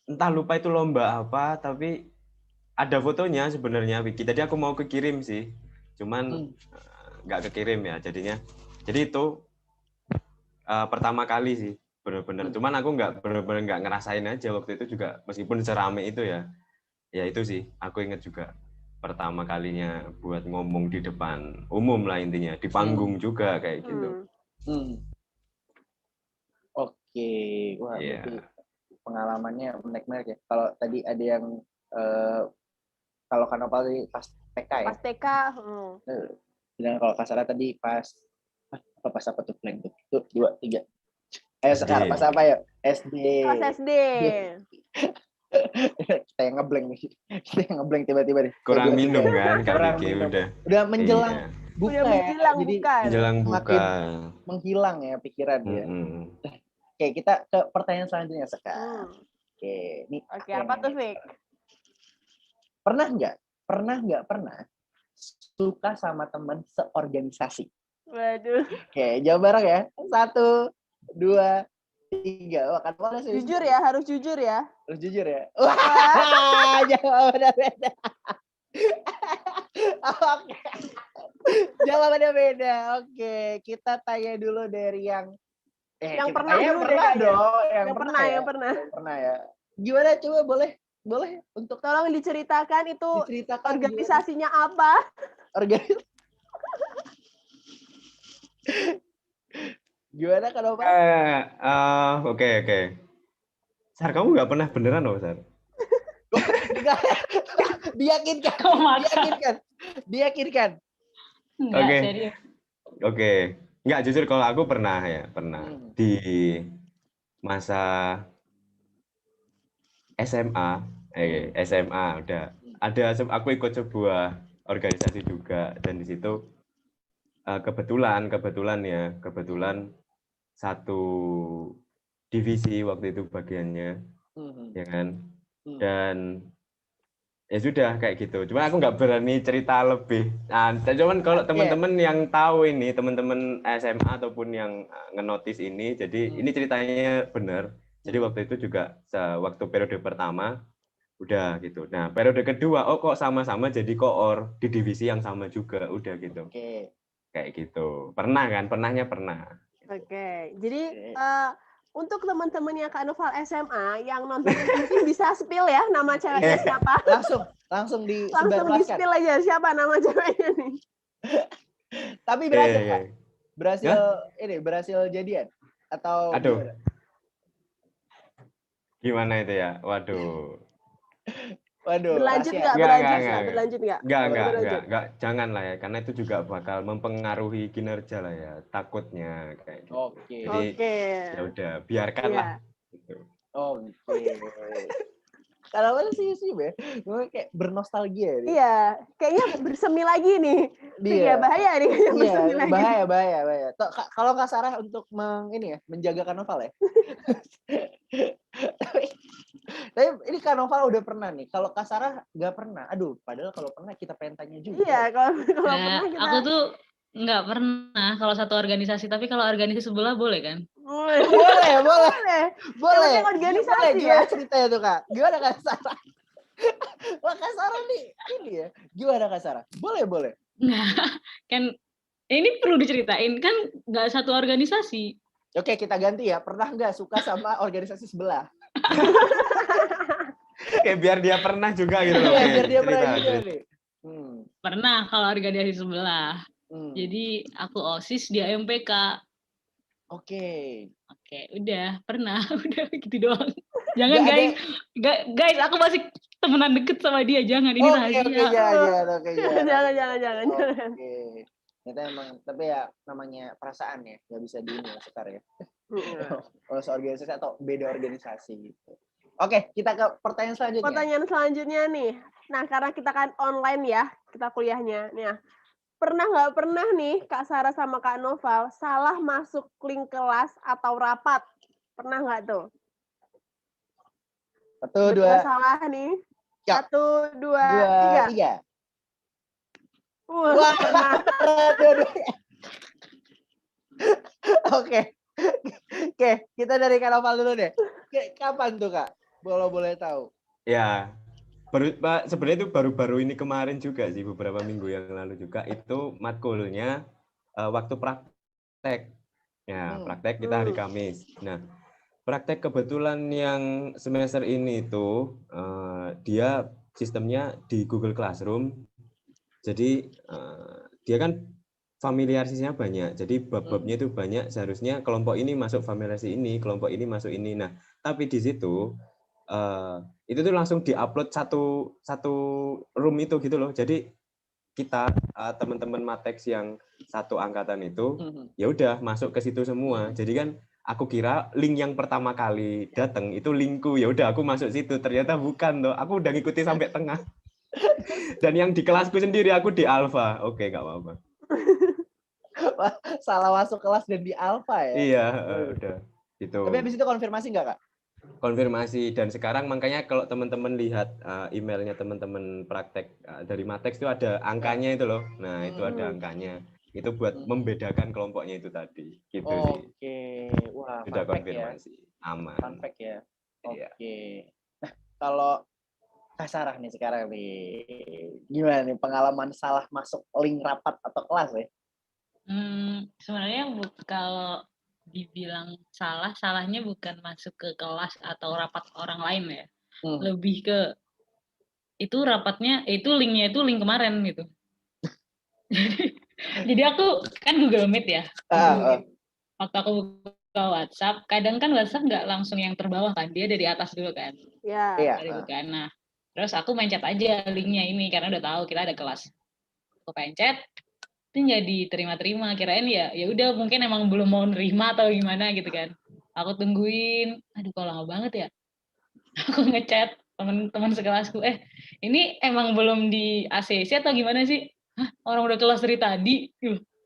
entah lupa itu lomba apa, tapi ada fotonya sebenarnya Wiki. Tadi aku mau kekirim sih. Cuman nggak kekirim ya jadinya. Jadi itu pertama kali sih benar-benar. Cuman aku benar-benar nggak ngerasain aja waktu itu juga meskipun serame itu ya. Ya itu sih aku ingat juga pertama kalinya buat ngomong di depan umum lah intinya, di panggung juga kayak gitu. Oke, wah berarti pengalamannya menarik ya. Kalau tadi ada yang kalau Kak Noval tadi pas TK ya. Pas TK. Dan kalau Kak Sarah tadi pas apa tuh blank tuh? 2, 3. Ayo sekarang pas apa ya? SD. Pas SD. Kita yang ngeblank nih. Kita yang ngeblank tiba-tiba nih. Kurang minum kan Kak Vicky udah. Udah menjelang buka Udah ya. menghilang, Jadi bukan? Menjelang Makin buka. menghilang ya pikiran ya. Oke, kita ke pertanyaan selanjutnya sekarang. Oke, ini Oke, aku yang apa tuh, nanya. Fik? Pernah nggak suka sama teman seorganisasi? Waduh. Oke, jawab bareng ya. 1, 2, 3. Wah, kan boleh sih. Jujur ya, harus jujur ya. Harus jujur ya. Wah, jawabannya beda. Oke. Jawabannya beda. Oke, kita tanya dulu dari yang Yang kita pernah tanya dulu deh pernah kayaknya. dong, Yang pernah, ya. yang pernah. Yang pernah ya. Gimana coba boleh untuk Tolong diceritakan itu diceritakan organisasinya apa? organisasi. Gimana kalau Pak? Oke. Sar, kamu nggak pernah beneran loh, Sar? Diyakinkan. Kau maksa. Diyakinkan. Enggak, Oke. serius. Oke. Nggak, jujur kalau aku pernah. Di masa SMA, udah. Aku ikut sebuah organisasi juga, dan di situ kebetulan satu divisi waktu itu bagiannya, ya kan? Dan ya sudah kayak gitu. Cuma aku nggak berani cerita lebih. Nah, cuman kalau teman-teman yang tahu ini, teman-teman SMA ataupun yang ngenotis ini, jadi ini ceritanya benar. Jadi waktu itu juga waktu periode pertama udah gitu. Nah, periode kedua, kok sama-sama jadi koor di divisi yang sama juga, udah gitu. Oke. Kayak gitu. Pernah kan? Pernahnya pernah. Oke. Jadi untuk teman-teman yang Kak Noval SMA yang nonton mungkin bisa spill ya nama ceweknya siapa? Langsung Langsung di spill aja siapa nama ceweknya nih. Tapi berhasil nggak? Berhasil jadian atau aduh. Gimana itu ya? Waduh. Berlanjut nggak? Enggak, jangan lah ya, karena itu juga bakal mempengaruhi kinerja lah ya, takutnya kayak gitu. Jadi ya udah, biarkanlah. Gitu. Oke. Kalau sih ya, gue kayak bernostalgia nih. Iya, kayaknya bersemi lagi nih. Iya, bahaya nih kayaknya bersemi lagi. Bahaya. Kalau Kak Sarah untuk menjaga Kak Noval ya. Tapi ini Kak Noval udah pernah nih. Kalau Kak Sarah nggak pernah. Aduh, padahal kalau pernah kita pengen tanya juga. Iya, kalau pernah kita. Aku tuh nggak pernah kalau satu organisasi, tapi kalau organisasi sebelah boleh kan? Boleh. Yang organisasi gimana ya. ceritanya tuh Kak? Gimana Kak Sarah? Wah, Kak Sarah nih ini ya. Gimana Kak Sarah? Boleh. Nggak, kan ini perlu diceritain kan, nggak satu organisasi. Oke, kita ganti ya. Pernah nggak suka sama organisasi sebelah? Kayak biar dia pernah juga gitu loh. Iya, biar dia pernah juga nih. Pernah kalau organisasi sebelah. Jadi aku OSIS di AMPK. Oke, udah pernah, udah gitu doang. Jangan guys, aku masih temenan deket sama dia, jangan ini rahasia. Oke, Jangan. Oke. Ternyata emang, tapi ya namanya perasaan ya, nggak bisa sekar ya. Kalau organisasi atau beda organisasi gitu. Oke, kita ke pertanyaan selanjutnya. Pertanyaan selanjutnya nih. Nah, karena kita kan online ya, kita kuliahnya. Nah, nggak pernah nih Kak Sarah sama Kak Noval salah masuk link kelas atau rapat? Pernah nggak tuh? 1, 2. Salah nih. Ya. 1, 2, 3. Wah, dua-duanya. Oke, kita dari Kak Noval dulu deh. Kapan tuh Kak? Boleh tahu? Ya, sebenarnya itu baru-baru ini kemarin juga sih, beberapa minggu yang lalu juga, itu matkulnya waktu praktek. Ya, praktek kita hari Kamis. Nah, praktek kebetulan yang semester ini itu dia sistemnya di Google Classroom. Jadi dia kan familiarisasinya banyak. Jadi bab-babnya itu banyak. Seharusnya kelompok ini masuk familiarisasi ini, kelompok ini masuk ini. Nah, tapi di situ itu tuh langsung diupload satu room itu gitu loh. Jadi kita teman-teman Matex yang satu angkatan itu ya udah masuk ke situ semua. Jadi kan aku kira link yang pertama kali datang itu linkku, ya udah aku masuk situ. Ternyata bukan loh. Aku udah ngikuti sampai tengah. Dan yang di kelasku sendiri aku di alpha. Oke, nggak apa-apa. Wah, salah masuk kelas dan di alfa ya. Iya, udah. Gitu. Tapi habis itu konfirmasi nggak, Kak? Konfirmasi, dan sekarang makanya kalau teman-teman lihat emailnya teman-teman praktek dari Matex itu ada angkanya itu loh. Nah, itu ada angkanya. Itu buat membedakan kelompoknya itu tadi. Gitu sih. Oke. Wah, Sudah fun fact ya. konfirmasi. Aman. Fun fact ya. Iya. Oke. Nah, kalau Kak Sarah nih sekarang nih, gimana nih pengalaman salah masuk link rapat atau kelas ya? Sebenarnya kalau dibilang salah, salahnya bukan masuk ke kelas atau rapat orang lain ya. Lebih ke itu rapatnya, itu linknya itu link kemarin gitu. Jadi aku kan Google Meet ya. Waktu aku buka WhatsApp, kadang kan WhatsApp nggak langsung yang terbawah kan, dia dari atas dulu kan. Iya. Dari bukaan. Nah, terus aku mencet aja linknya ini karena udah tahu kita ada kelas. Aku pencet, itu nggak diterima-terima, kirain ya udah mungkin emang belum mau nerima atau gimana gitu kan. Aku tungguin, aduh kok lama banget ya. Aku ngechat teman-teman sekelasku, ini emang belum di ACC atau gimana sih? Hah, orang udah kelas dari tadi.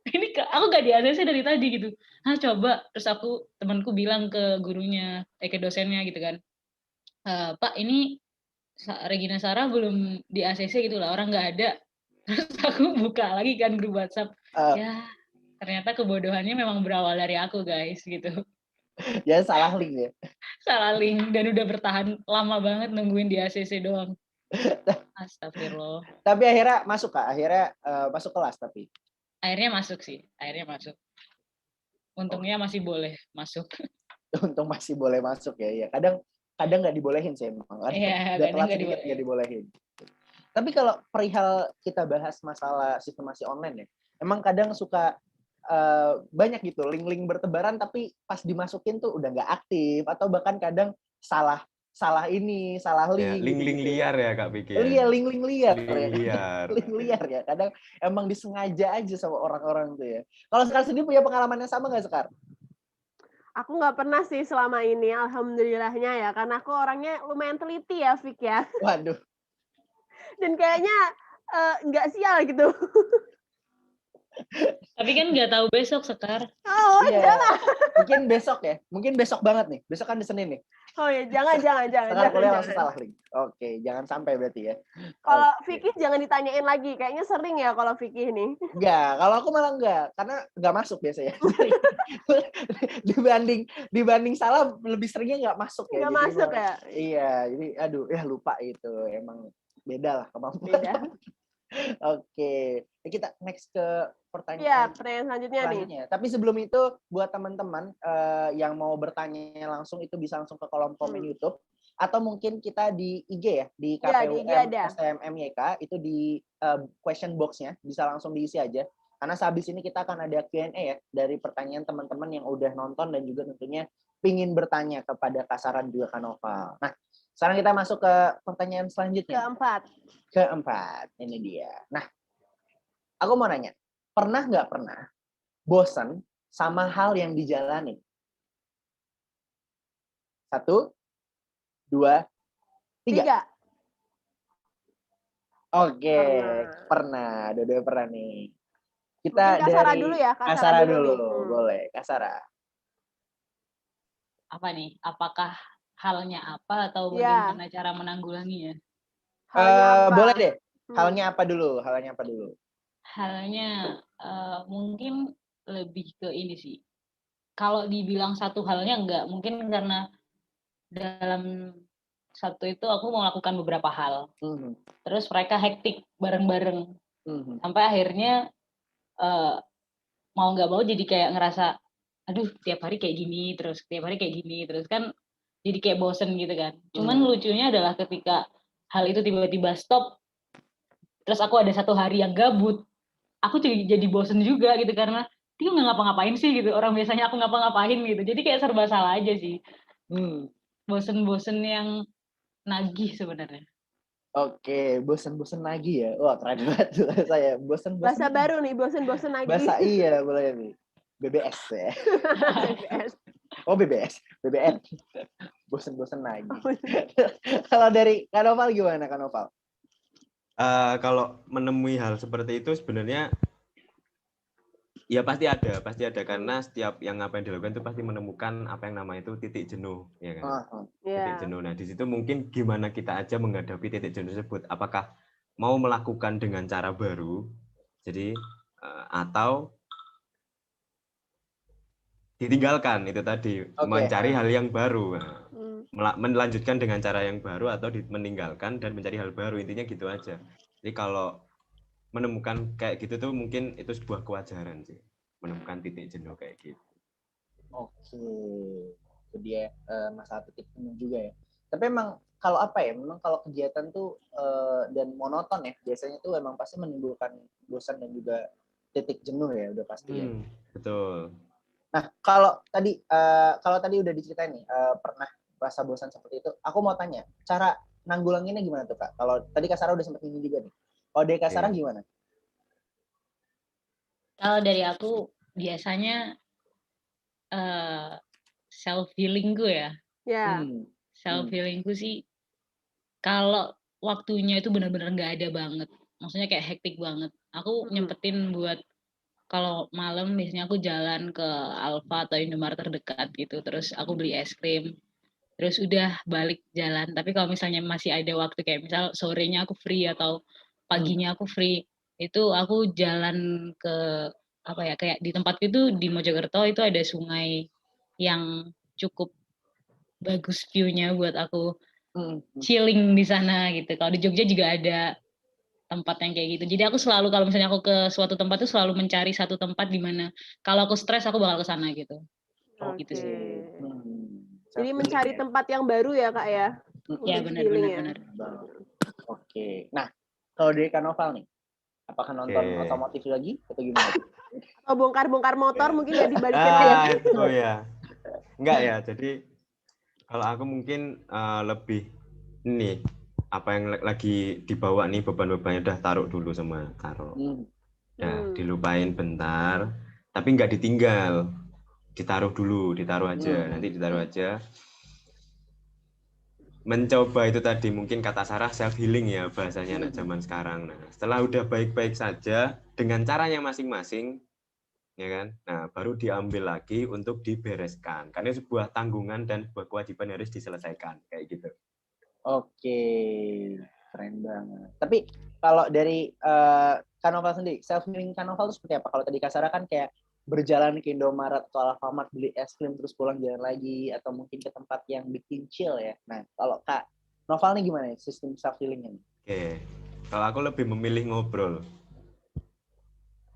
Ini aku gak di ACC dari tadi gitu. Hah, coba. Terus temanku bilang ke gurunya, ke dosennya gitu kan. Pak, ini Regina Sarah belum di ACC gitu lah, orang nggak ada. Terus aku buka lagi kan grup WhatsApp. Ya, ternyata kebodohannya memang berawal dari aku, guys, gitu. Jangan salah link ya. Salah link, dan udah bertahan lama banget nungguin di ACC doang. Astagfirullah. Tapi akhirnya masuk, Kak? Akhirnya masuk kelas tapi? Akhirnya masuk sih, akhirnya masuk. Untungnya masih boleh masuk. Untung masih boleh masuk ya. Kadang nggak dibolehin sih emang. Iya, udah kadang telat sedikit nggak dibolehin. Tapi kalau perihal kita bahas masalah sistemasi online ya, emang kadang suka banyak gitu link-link bertebaran tapi pas dimasukin tuh udah nggak aktif atau bahkan kadang salah link. Ya, link-link liar ya Kak Vicky. Iya, link-link liar. Link liar ya. Kadang emang disengaja aja sama orang-orang tuh ya. Kalau Sekar sendiri punya pengalaman yang sama nggak, Sekar? Aku nggak pernah sih selama ini, alhamdulillahnya ya, karena aku orangnya lumayan teliti ya, Fik ya. Waduh. Dan kayaknya nggak sial gitu. Tapi kan nggak tahu besok, Sekar. Oh, jangan. Mungkin besok banget nih. Besok kan di Senin nih. Oh ya, jangan. Sekar kuliah langsung salah link. Oke, jangan sampai berarti ya. Kalau Vicky jangan ditanyain lagi, kayaknya sering ya kalau Vicky ini. Enggak, kalau aku malah enggak, karena enggak masuk biasanya. dibanding salah lebih seringnya enggak masuk ya. Nggak masuk ya? Iya, jadi aduh, lupa itu. Emang beda lah kemampuan. Beda. Oke, kita next ke pertanyaan. Iya, pertanyaan selanjutnya nih. Tapi sebelum itu, buat teman-teman yang mau bertanya langsung itu bisa langsung ke kolom komen YouTube. Atau mungkin kita di IG ya, di KPUM STMM YK, itu di question box-nya, bisa langsung diisi aja. Karena sehabis ini kita akan ada Q&A ya, dari pertanyaan teman-teman yang udah nonton dan juga tentunya pingin bertanya kepada Kak Sarah dan juga Kak Noval. Nah, sekarang kita masuk ke pertanyaan selanjutnya. Keempat, ini dia. Nah, aku mau nanya, pernah nggak pernah bosan sama hal yang dijalani? 1, 2, 3. Oke, pernah. Dua-dua pernah nih. Kita Kak Sarah dari dulu ya. Kak Sarah dulu. Boleh, Kak Sarah. Apa nih? Apakah halnya apa atau bagaimana cara menanggulanginya? Boleh deh. Halnya apa dulu? Halnya mungkin lebih ke ini sih. Kalau dibilang satu halnya enggak, mungkin karena dalam satu itu aku mau melakukan beberapa hal. Terus mereka hektik bareng-bareng. Sampai akhirnya mau nggak mau jadi kayak ngerasa, aduh tiap hari kayak gini, terus kan jadi kayak bosen gitu kan. Cuman lucunya adalah ketika hal itu tiba-tiba stop, terus aku ada satu hari yang gabut, aku jadi bosen juga gitu, karena dia nggak ngapa-ngapain sih gitu, orang biasanya aku ngapa-ngapain gitu, jadi kayak serba salah aja sih. Bosen-bosen yang nagih sebenarnya. Oke, bosen-bosen nagih ya. Wah, keren banget tuh saya. Bosen-bosen. Bahasa baru nih, bosen-bosen nagih. Bahasa iya, boleh nih. BBS ya. BBS. Oh, BBS. BBN. Bosen-bosen nagih. Kalau dari Kak Noval gimana, Kak Noval? Kalau menemui hal seperti itu sebenarnya Ya pasti ada karena setiap apa yang dilakukan itu pasti menemukan apa yang namanya itu titik jenuh, ya kan? Titik Ya. jenuh. Nah, di situ mungkin gimana kita aja menghadapi titik jenuh tersebut. Apakah mau melakukan dengan cara baru, jadi atau ditinggalkan itu tadi, mencari hal yang baru. Melanjutkan dengan cara yang baru atau meninggalkan dan mencari hal baru, intinya gitu aja. Jadi kalau menemukan kayak gitu tuh mungkin itu sebuah kewajaran sih, menemukan titik jenuh kayak gitu. Oke, itu dia masalah titik jenuh juga ya. Tapi emang kalau apa ya, memang kalau kegiatan tuh dan monoton ya, biasanya tuh emang pasti menimbulkan bosan dan juga titik jenuh ya, udah pasti ya. Betul. Nah, kalau tadi udah diceritain nih, pernah merasa bosan seperti itu, aku mau tanya, cara nanggulanginnya gimana tuh Kak? Kalau tadi Kak Sarah udah sempat ini juga nih. Kalau dari Kak Sarah gimana? Kalau dari aku biasanya self healingku ya. Self healingku sih kalau waktunya itu benar-benar nggak ada banget. Maksudnya kayak hektik banget. Aku nyempetin buat kalau malam biasanya aku jalan ke Alfa atau Indomaret terdekat gitu. Terus aku beli es krim. Terus udah balik jalan. Tapi kalau misalnya masih ada waktu kayak misal sorenya aku free atau paginya aku free, itu aku jalan ke apa ya, kayak di tempatku itu di Mojokerto itu ada sungai yang cukup bagus view-nya buat aku chilling di sana gitu. Kalau di Jogja juga ada tempat yang kayak gitu. Jadi aku selalu kalau misalnya aku ke suatu tempat tuh selalu mencari satu tempat di mana kalau aku stres aku bakal ke sana gitu. Gitu sih. Jadi mencari tempat yang baru ya Kak ya. Ya benar. Oke. Nah, kalau dari Kak Noval nih, apakah nonton otomotif lagi atau gimana? Atau bongkar-bongkar motor mungkin ya dibalikin ya. Itu ya. Enggak ya. Jadi kalau aku mungkin lebih ini apa yang lagi dibawa nih beban-bebannya udah taruh dulu sama taruh. Nah, dilupain bentar, tapi nggak ditinggal. Ditaruh aja, nanti ditaruh aja. Mencoba itu tadi mungkin kata Sarah self healing ya bahasanya anak zaman sekarang. Nah, setelah udah baik-baik saja dengan caranya masing-masing, ya kan? Nah, baru diambil lagi untuk dibereskan. Karena sebuah tanggungan dan sebuah kewajiban harus diselesaikan kayak gitu. Oke, keren banget. Tapi kalau dari Kak Noval sendiri, self healing Kak Noval itu seperti apa? Kalau tadi Kak Sarah kan kayak berjalan ke Indomaret atau Alfamart beli es krim terus pulang jalan lagi, atau mungkin ke tempat yang bikin chill ya. Nah, kalau Kak Noval nih gimana ya sistem self healingnya? Oke, kalau aku lebih memilih ngobrol.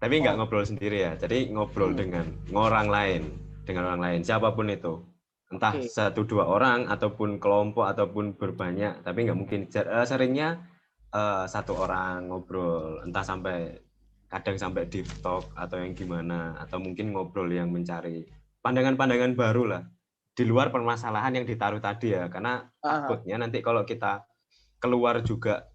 Tapi nggak ngobrol sendiri ya, jadi ngobrol dengan orang lain, siapapun itu. Entah 1-2 orang, ataupun kelompok, ataupun berbanyak, tapi nggak mungkin. Seringnya 1 orang ngobrol, entah kadang sampai deep talk, atau yang gimana, atau mungkin ngobrol yang mencari pandangan-pandangan baru lah, di luar permasalahan yang ditaruh tadi ya, karena takutnya nanti kalau kita keluar juga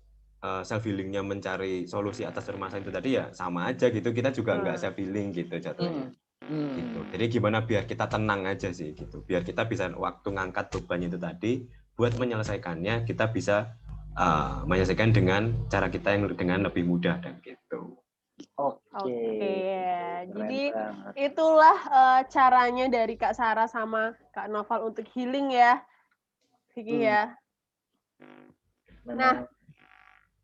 self healingnya mencari solusi atas permasalahan itu tadi ya sama aja gitu, kita juga nggak self healing gitu jatuhnya. Gitu. Jadi gimana biar kita tenang aja sih gitu, biar kita bisa waktu ngangkat beban itu tadi buat menyelesaikannya kita bisa menyelesaikan dengan cara kita yang dengan lebih mudah dan gitu. Oke. Jadi itulah caranya dari Kak Sarah sama Kak Noval untuk healing ya, Vicky ya. Nah,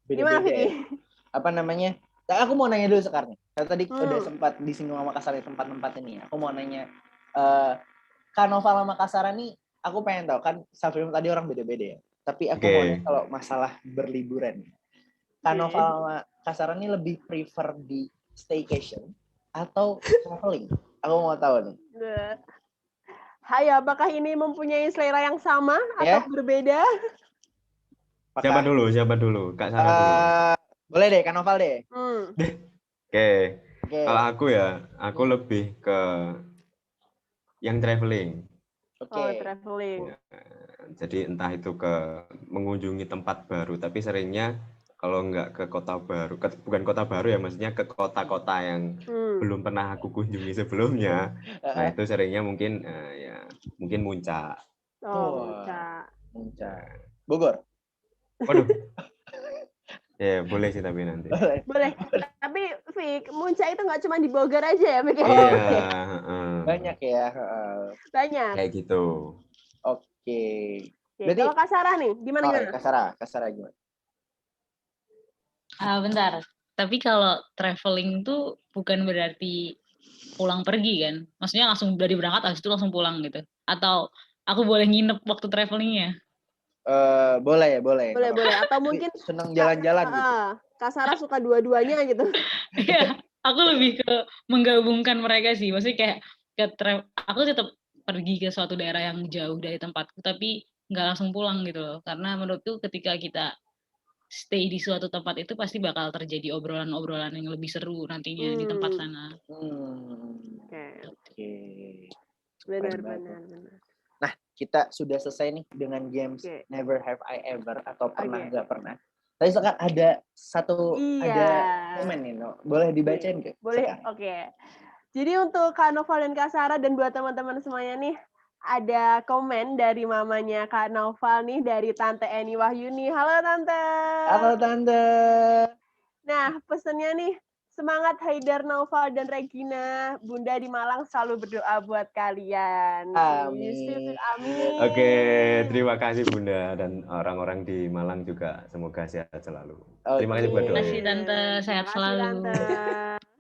gimana Vicky? Apa namanya? Nah, aku mau nanya dulu sekarang. Kalau tadi udah sempat disinggung sama Kak Sarah tempat-tempat ini. Aku mau nanya, Kak Noval sama Kak Sarah nih, aku pengen tahu kan self healing tadi orang beda-beda ya. Tapi aku mau nanya kalau masalah berliburan. Kak Noval sama Kak Sarah nih lebih prefer di staycation atau traveling? Aku mau tahu nih. Hai, apakah ini mempunyai selera yang sama atau berbeda? Siapa dulu? Kak Sarah dulu. Boleh deh, Kak Noval deh. Oke. Kalau aku ya, aku lebih ke yang traveling. Traveling. Ya, jadi entah itu ke mengunjungi tempat baru, tapi seringnya kalau nggak ke kota baru, bukan kota baru ya, maksudnya ke kota-kota yang belum pernah aku kunjungi sebelumnya. Nah itu seringnya mungkin mungkin Muncak. Muncak. Bogor. Waduh. Ya, boleh sih tapi nanti. Boleh. Boleh. Tapi Fik, Munca itu nggak cuma di Bogor aja ya, Fik? Oh, Iya, oke. heeh. Banyak ya. Banyak. Kayak gitu. Oke. Oke, Berarti, kalau Kak Sarah nih, gimana? oh, Kasara gimana? Bentar. Tapi kalau traveling tuh bukan berarti pulang pergi kan? Maksudnya langsung dari berangkat habis itu langsung pulang gitu? Atau aku boleh nginep waktu travelingnya? Boleh ya, boleh. Boleh. Atau mungkin Senang jalan-jalan gitu. Kak Sarah suka dua-duanya gitu. Iya, aku lebih ke menggabungkan mereka sih. Maksudnya kayak aku tetap pergi ke suatu daerah yang jauh dari tempatku, tapi nggak langsung pulang gitu loh. Karena menurutku ketika kita stay di suatu tempat itu pasti bakal terjadi obrolan-obrolan yang lebih seru nantinya di tempat sana. Oke. Benar. Nah, kita sudah selesai nih dengan games Oke. Never Have I Ever atau pernah Oke. nggak pernah. Tadi Sekar ada Iya. komen nih, No. Boleh dibacain nggak? Boleh, Sekar? oke. Jadi untuk Kak Noval dan Kak Sarah dan buat teman-teman semuanya nih, ada komen dari mamanya Kak Noval nih, dari Tante Eni Wahyuni. Halo Tante. Halo Tante. Nah, pesannya nih, semangat Haidar, Noval, dan Regina. Bunda di Malang selalu berdoa buat kalian. Amin. Amin. Oke, terima kasih Bunda dan orang-orang di Malang juga semoga sehat selalu. Terima kasih buat Terima doanya. kasih Tante, sehat selalu. Tante.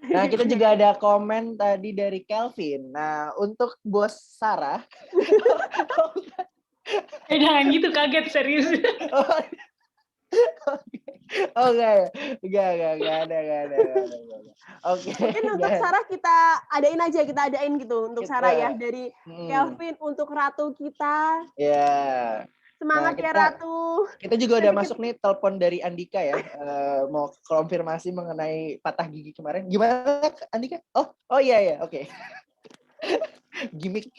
Nah, kita juga ada komen tadi dari Kelvin. Nah, untuk Bos Sarah. Jangan gitu, kaget serius. Enggak ada. Oke. Mungkin untuk Sarah kita adain gitu untuk Sarah ya, dari Kelvin untuk Ratu kita. Ya. Semangat ya Ratu. Kita juga udah masuk nih telepon dari Andika ya. Mau konfirmasi mengenai patah gigi kemarin. Gimana Andika? Oh iya, oke. Gimik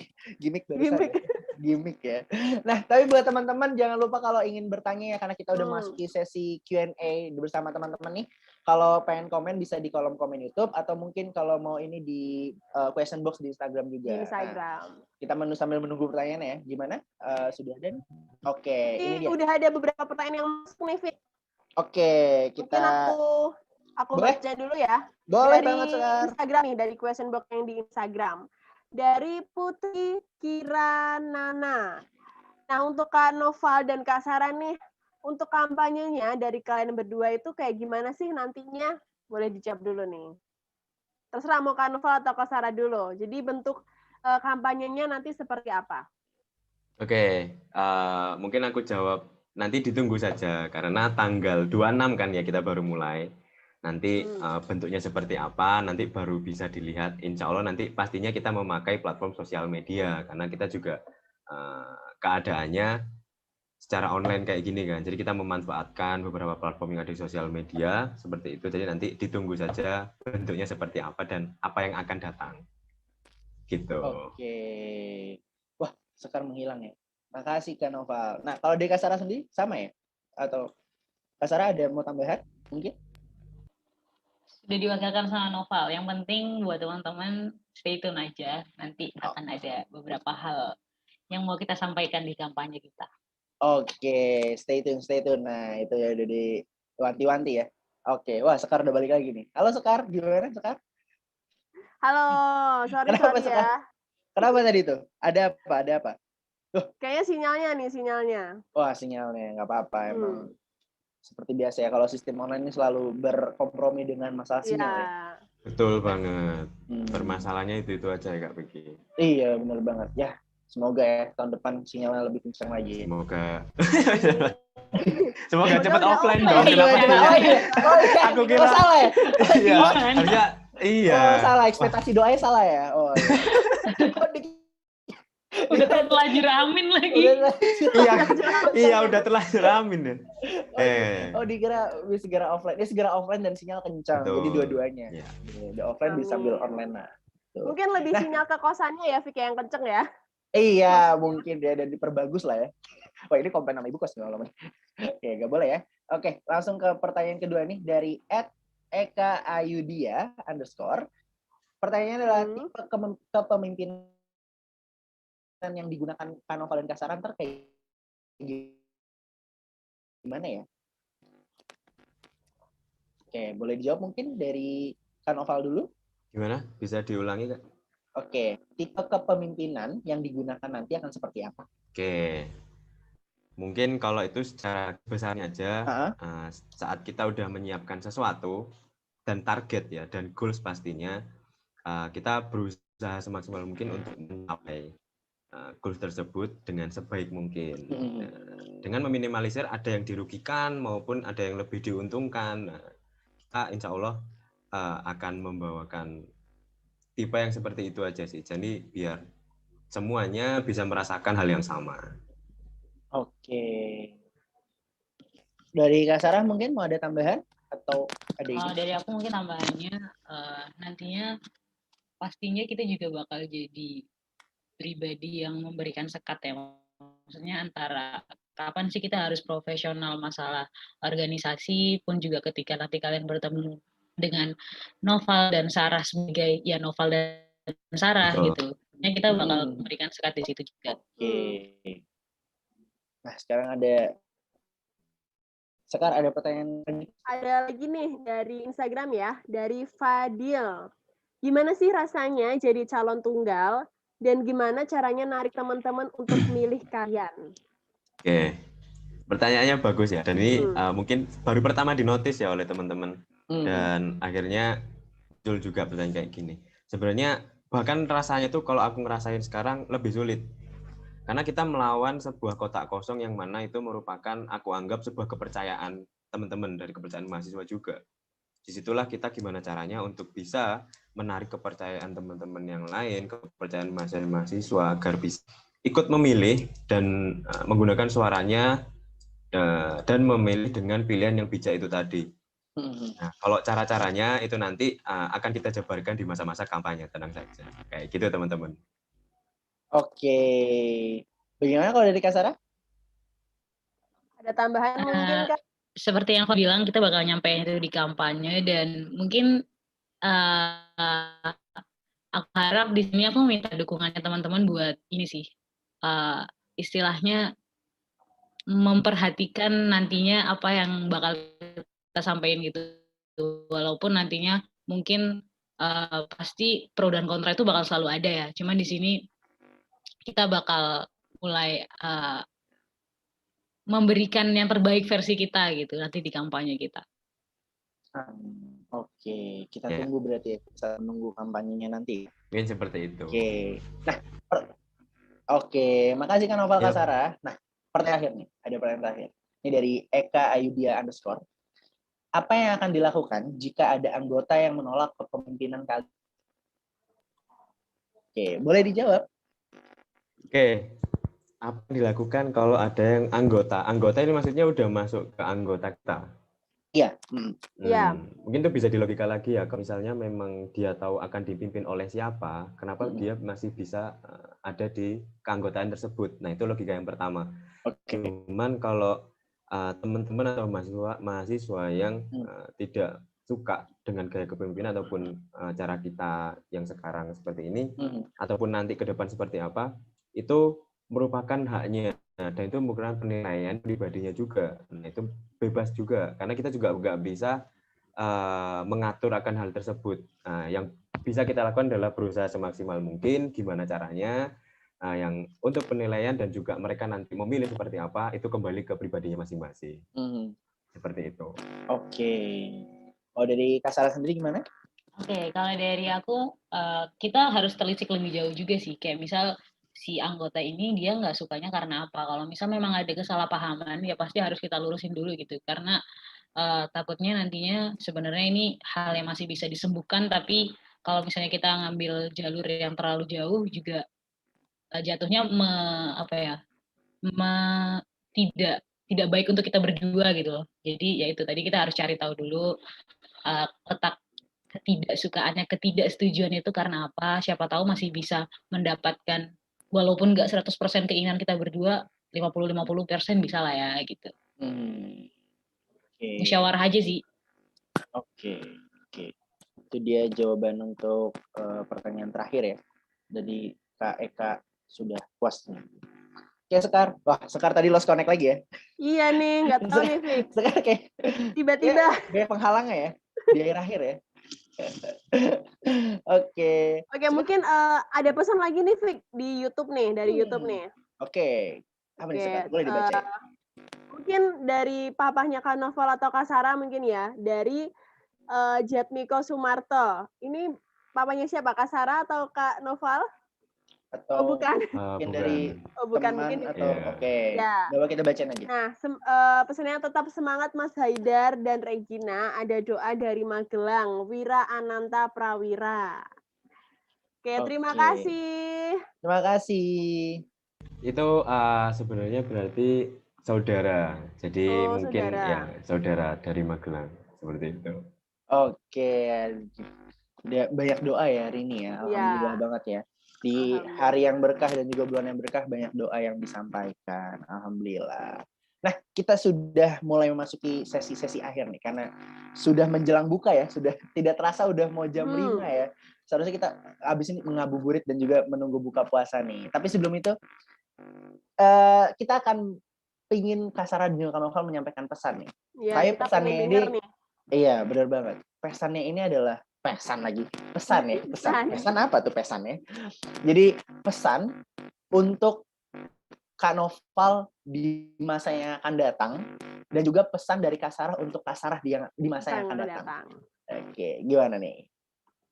barusan. Gimik ya. Nah, tapi buat teman-teman jangan lupa kalau ingin bertanya ya, karena kita udah masuki sesi Q&A bersama teman-teman nih. Kalau pengen komen bisa di kolom komen YouTube atau mungkin kalau mau ini di question box di Instagram juga. Di Instagram. Nah, kita sambil menunggu pertanyaannya ya. Gimana? Sudah ada? Oke, ini dia. Udah ada beberapa pertanyaan yang masuk nih, Fit. Oke, kita mungkin aku baca dulu ya. Boleh dari banget, Sekar. Instagram nih, dari question box yang di Instagram. Dari Putri Kiranana. Nah, untuk Kak Noval dan Kak Sarah nih, untuk kampanyenya dari kalian berdua itu kayak gimana sih nantinya? Boleh dijawab dulu nih. Terserah mau Kak Noval atau Kak Sarah dulu. Jadi bentuk kampanyenya nanti seperti apa? Oke, mungkin aku jawab nanti ditunggu saja karena tanggal 26 kan ya kita baru mulai. Nanti bentuknya seperti apa, nanti baru bisa dilihat. Insya Allah nanti pastinya kita memakai platform sosial media karena kita juga keadaannya secara online kayak gini kan. Jadi kita memanfaatkan beberapa platform yang ada di sosial media seperti itu. Jadi nanti ditunggu saja bentuknya seperti apa dan apa yang akan datang. Gitu. Oke. Wah, Sekar menghilang ya. Makasih Kak Noval. Nah, kalau dari Kak Sarah sendiri sama ya? Atau Kak Sarah ada mau tambahan mungkin? Sudah diwakilkan sama Noval. Yang penting buat teman-teman stay tune aja. Nanti akan ada beberapa hal yang mau kita sampaikan di kampanye kita. Oke, stay tune. Nah, itu ya udah diwanti-wanti ya. Oke, wah Sekar udah balik lagi nih. Halo Sekar, gimana Sekar? Halo, sorry ya. Kenapa tadi tuh? Ada apa? Kayaknya sinyalnya. Wah, sinyalnya nggak apa-apa emang. Seperti biasa ya, kalau sistem online ini selalu berkompromi dengan masalah sinyal ya. Betul banget. Permasalahannya itu aja ya Kak Vicky. Iya, benar banget. Ya, semoga ya tahun depan sinyalnya lebih kencang lagi. Semoga cepat offline dong. Aku kira salah ya? Iya, harusnya iya. Salah, ekspektasi doanya salah ya. Oh, Udah terlanjur amin lagi. Iya, udah terlanjur amin ya. Dikira segera offline. Dia segera offline dan sinyal kencang. Jadi dua-duanya. Iya. Udah offline bisa sambil online. Nah. Mungkin lebih sinyal ke kosannya ya, Vicky, yang kenceng ya. Iya, mungkin dia dan diperbagus lah ya. Wah, ini komplain nama ibu kos nih lama. Oke, nggak boleh ya. Oke, langsung ke pertanyaan kedua nih dari @ekaayudia_. Pertanyaannya adalah tipe kepemimpinan yang digunakan Kak Noval dan Kak Sarah kayak gimana ya? Oke, boleh dijawab mungkin dari Kak Noval dulu. Gimana? Bisa diulangi, Kak? Oke, tipe kepemimpinan yang digunakan nanti akan seperti apa? Oke. Mungkin kalau itu secara besarnya aja, saat kita udah menyiapkan sesuatu dan target ya, dan goals pastinya, kita berusaha semaksimal mungkin untuk mencapai goals tersebut dengan sebaik mungkin. Dengan meminimalisir ada yang dirugikan maupun ada yang lebih diuntungkan. Nah, kita insya Allah akan membawakan tipe yang seperti itu aja sih. Jadi biar semuanya bisa merasakan hal yang sama. Oke. Dari Kak Sarah mungkin mau ada tambahan atau ada ini? Dari aku mungkin tambahannya nantinya pastinya kita juga bakal jadi pribadi yang memberikan sekat ya. Maksudnya antara kapan sih kita harus profesional masalah organisasi pun juga ketika nanti kalian bertemu dengan Noval dan Sarah sebagai ya Noval dan Sarah gitu. Ya kita bakal memberikan sekat di situ juga. Oke. Nah, sekarang ada pertanyaan. Ada lagi nih dari Instagram ya, dari Fadil. Gimana sih rasanya jadi calon tunggal dan gimana caranya narik teman-teman untuk milih kalian? Oke, pertanyaannya bagus ya. Dan ini mungkin baru pertama dinotis ya oleh teman-teman. Dan akhirnya muncul juga pertanyaan kayak gini. Sebenarnya bahkan rasanya tuh kalau aku ngerasain sekarang lebih sulit. Karena kita melawan sebuah kotak kosong yang mana itu merupakan aku anggap sebuah kepercayaan teman-teman dari kepercayaan mahasiswa juga. Disitulah kita gimana caranya untuk bisa menarik kepercayaan teman-teman yang lain, kepercayaan mahasiswa agar bisa ikut memilih dan menggunakan suaranya dan memilih dengan pilihan yang bijak itu tadi. Nah, kalau cara-caranya itu nanti akan kita jabarkan di masa-masa kampanye, tenang saja. Kayak gitu teman-teman. Oke. Bagaimana kalau dari Kak Sarah? Ada tambahan mungkin, Kak? Seperti yang aku bilang, kita bakal nyampein itu di kampanye dan mungkin aku harap di sini aku minta dukungannya teman-teman buat ini sih, istilahnya memperhatikan nantinya apa yang bakal kita sampaikan gitu. Walaupun nantinya mungkin pasti pro dan kontra itu bakal selalu ada ya. Cuman di sini kita bakal mulai memberikan yang terbaik versi kita gitu nanti di kampanye kita. Oke, kita tunggu berarti ya, bisa menunggu kampanyenya nanti. Mungkin seperti itu. Oke. Nah, oke, makasih Kak Noval, Kak Sarah. Nah, pertanyaan terakhir nih, ada pertanyaan terakhir. Ini dari Eka Ayudia _ Apa yang akan dilakukan jika ada anggota yang menolak kepemimpinan kalian? Oke, boleh dijawab. Oke, apa yang dilakukan kalau ada yang anggota? Anggota ini maksudnya udah masuk ke anggota kita? Iya. Iya. Mungkin itu bisa dilogika lagi ya. Kalau misalnya memang dia tahu akan dipimpin oleh siapa, kenapa dia masih bisa ada di keanggotaan tersebut? Nah, itu logika yang pertama. Cuman kalau teman-teman atau mahasiswa yang tidak suka dengan gaya kepemimpinan ataupun cara kita yang sekarang seperti ini, ataupun nanti ke depan seperti apa, itu merupakan haknya. Nah, dan itu merupakan penilaian pribadinya juga. Nah, itu bebas juga, karena kita juga nggak bisa mengatur akan hal tersebut. Yang bisa kita lakukan adalah berusaha semaksimal mungkin, gimana caranya, yang untuk penilaian dan juga mereka nanti memilih seperti apa, itu kembali ke pribadinya masing-masing. Seperti itu. Oke. Oh, dari Kak Sarah sendiri gimana? Oke, kalau dari aku, kita harus telisik lebih jauh juga sih. Kayak misal, si anggota ini dia nggak sukanya karena apa. Kalau misal memang ada kesalahpahaman, ya pasti harus kita lurusin dulu gitu. Karena takutnya nantinya sebenarnya ini hal yang masih bisa disembuhkan, tapi kalau misalnya kita ngambil jalur yang terlalu jauh juga jatuhnya tidak baik untuk kita berdua gitu loh. Jadi ya itu tadi kita harus cari tahu dulu letak ketidaksukaannya, ketidaksetujuan itu karena apa. Siapa tahu masih bisa mendapatkan walaupun nggak 100% keinginan kita berdua, 50-50% bisa lah ya gitu. Musyawarah aja sih. Oke. Itu dia jawaban untuk pertanyaan terakhir ya. Jadi Kak Eka sudah puas nih. Oke, Sekar. Wah, Sekar tadi lost connect lagi ya. Iya nih, nggak tahu nih, Fik. Sekar kayak Tiba-tiba. Kayak penghalangnya ya. di akhir-akhir ya. Oke. Oke, mungkin ada pesan lagi nih, Fik, di YouTube nih, dari YouTube nih. Oke. Apa nih Oke, Sekar? Boleh dibaca. mungkin dari papahnya Kak Novel atau Kak Sarah mungkin ya, dari Jatmiko Sumarto. Ini papanya siapa? Kak Sarah atau Kak Novel? Atau Oh, bukan. mungkin Bukan. dari Oh, bukan. teman Mungkin atau Iya. oke. Ya. Coba kita bacain aja. Nah, pesannya tetap semangat Mas Haidar dan Regina. Ada doa dari Magelang, Wira Ananta Prawira. Oke, terima Oke. kasih. Terima kasih. Itu sebenarnya berarti saudara. Jadi Oh, mungkin saudara. ya saudara dari Magelang seperti itu. Oke. Banyak doa ya hari ini ya. Alhamdulillah banget ya. Di hari yang berkah dan juga bulan yang berkah banyak doa yang disampaikan. Alhamdulillah. Nah, kita sudah mulai memasuki sesi-sesi akhir nih karena sudah menjelang buka ya, sudah tidak terasa udah mau jam 5 ya. Seharusnya kita habis ini mengabuburit dan juga menunggu buka puasa nih. Tapi sebelum itu kita akan pingin Kak Sarah dan juga Kak Novel menyampaikan pesan nih. Ya, Kayak kita pesannya pengen ini denger nih. iya, benar banget. Pesannya ini adalah pesan lagi. Pesan ya, pesan. Pesan apa tuh pesannya? Jadi pesan untuk Kak Novel di masa yang akan datang dan juga pesan dari Kak Sarah untuk Kak Sarah di masa yang akan datang. Oke, gimana nih?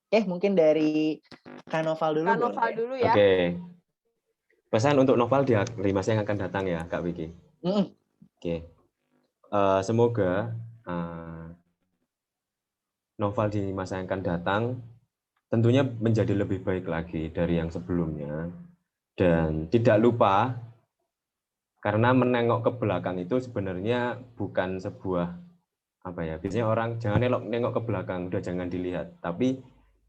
Oke, mungkin dari Kak Novel dulu. Kak Novel dulu ya. Oke. Pesan untuk Novel di masa yang akan datang ya, Kak Vicky. Oke. Semoga Novel di masa yang akan datang tentunya menjadi lebih baik lagi dari yang sebelumnya. Dan tidak lupa, karena menengok ke belakang itu sebenarnya bukan sebuah biasanya orang jangan nengok ke belakang, udah jangan dilihat. Tapi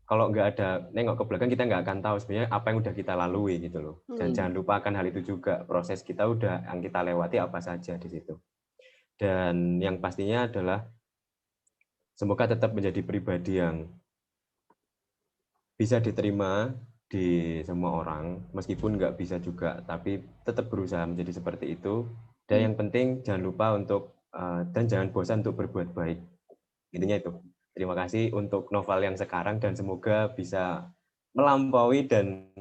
kalau nggak ada nengok ke belakang, kita nggak akan tahu sebenarnya apa yang udah kita lalui gitu loh. Dan jangan lupakan hal itu juga, proses kita udah yang kita lewati apa saja di situ. Dan yang pastinya adalah semoga tetap menjadi pribadi yang bisa diterima di semua orang, meskipun nggak bisa juga, tapi tetap berusaha menjadi seperti itu. Dan yang penting jangan lupa untuk dan jangan bosan untuk berbuat baik. Intinya itu. Terima kasih untuk Novel yang sekarang dan semoga bisa melampaui dan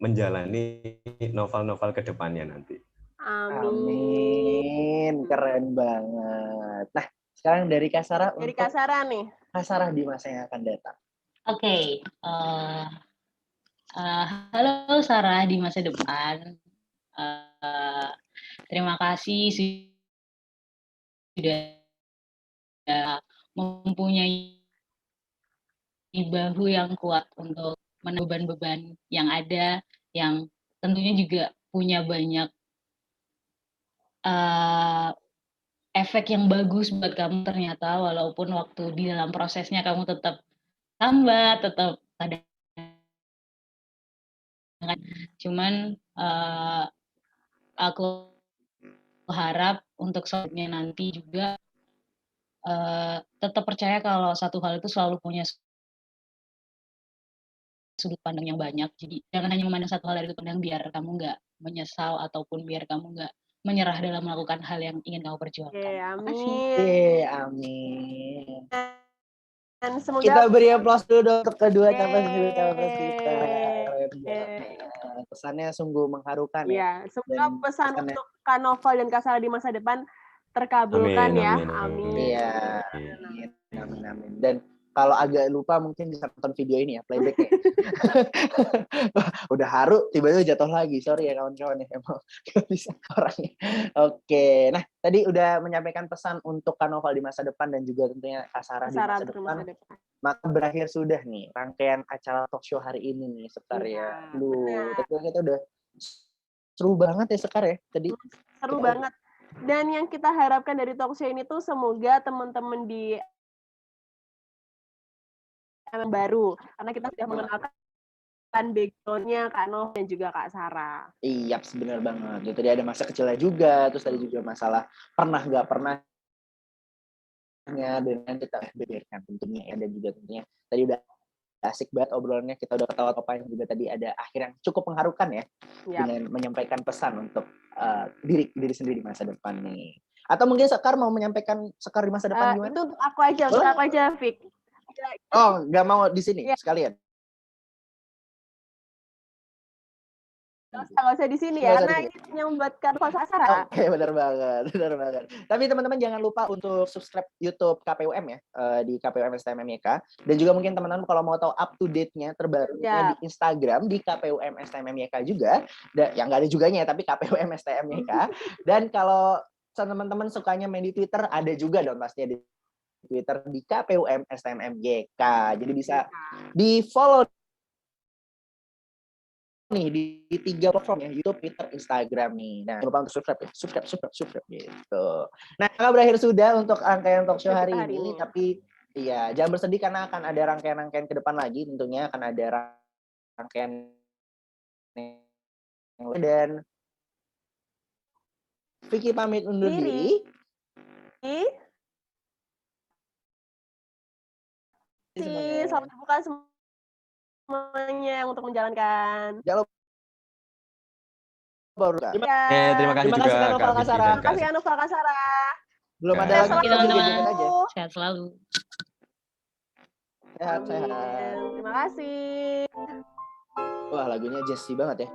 menjalani novel-novel ke depannya nanti. Amin. Keren banget. Nah, sekarang dari Kak Sarah Dari Kak Sarah nih. Kak Sarah di masa yang akan datang. Oke. Halo Sarah di masa depan. Terima kasih sudah mempunyai bahu yang kuat untuk menanggung beban yang ada, yang tentunya juga punya banyak efek yang bagus buat kamu ternyata, walaupun waktu di dalam prosesnya kamu tetap lambat, tetap ada. Cuman aku harap untuk selanjutnya nanti juga tetap percaya kalau satu hal itu selalu punya sudut pandang yang banyak. Jadi jangan hanya memandang satu hal dari sudut pandang biar kamu nggak menyesal ataupun biar kamu nggak menyerah dalam melakukan hal yang ingin kamu perjuangkan. Amin. Amin. Dan semoga kita beri aplaus dulu dong untuk kedua capres kita. Pesannya sungguh mengharukan ya. Semoga pesan untuk Kak Novel dan Kak Sarah di masa depan terkabulkan ya. Amin. Iya. Amin. Dan kalau agak lupa mungkin bisa nonton video ini ya, playbacknya. Udah haru, tiba-tiba jatuh lagi. Sorry ya kawan-kawan ya, emang gak bisa orangnya. Oke, nah tadi udah menyampaikan pesan untuk Kak Novel di masa depan dan juga tentunya Kak Sarah di masa depan. Maka berakhir sudah nih rangkaian acara talk show hari ini nih, Sekar ya. Tentunya kita udah seru banget ya Sekar ya tadi. Seru banget. Dan yang kita harapkan dari talk show ini tuh semoga teman-teman di yang baru, karena kita sudah mengenalkan background-nya Kak Nov dan juga Kak Sarah. Iya, benar banget. Tadi ada masa kecilnya juga, terus tadi juga masalah pernah nggak pernahnya dengan kita beberkan tentunya ya, dan juga tentunya tadi udah asik banget obrolannya, kita udah ketawa-tawa juga tadi ada akhir yang cukup mengharukan ya, dengan menyampaikan pesan untuk diri sendiri di masa depan nih. Atau mungkin Sekar mau menyampaikan Sekar di masa depan gimana? Itu aku aja, Fik. Ya, Oh, nggak mau di sini Iya. sekalian. nggak usah di sini Nggak ya, usah di karena sini. ini yang membuatkan suasana. Oke, benar banget, benar banget. Tapi teman-teman jangan lupa untuk subscribe YouTube KPUM ya, di KPUM STM MYK. Dan juga mungkin teman-teman kalau mau tahu up to date-nya terbarunya di Instagram di KPUM STM MYK juga. Yang nggak ada juganya, tapi KPUM STM MYK. Dan kalau teman-teman sukanya main di Twitter, ada juga dong pastinya di Twitter di KPUM STM MYK. Jadi bisa di-follow nih di 3 platform ya, YouTube, Twitter, Instagram nih. Nah, jangan lupa untuk subscribe ya. Subscribe gitu. Nah, kakak berakhir sudah untuk rangkaian talk show hari ini, tapi iya, jangan bersedih karena akan ada rangkaian-rangkaian ke depan lagi, tentunya akan ada rangkaian dan Vicky pamit undur diri. Selamat berbuka semuanya untuk menjalankan. Jangan lupa baru kan. Terima kasih juga Kak Nova Kak Vicky Kasara. dan Terima kasih Anova Kasara. Belum ada Sehat lagi Oke, selalu. teman-teman. aja. Sehat selalu. Sehat-sehat. Terima kasih. Wah, lagunya jazzy banget ya.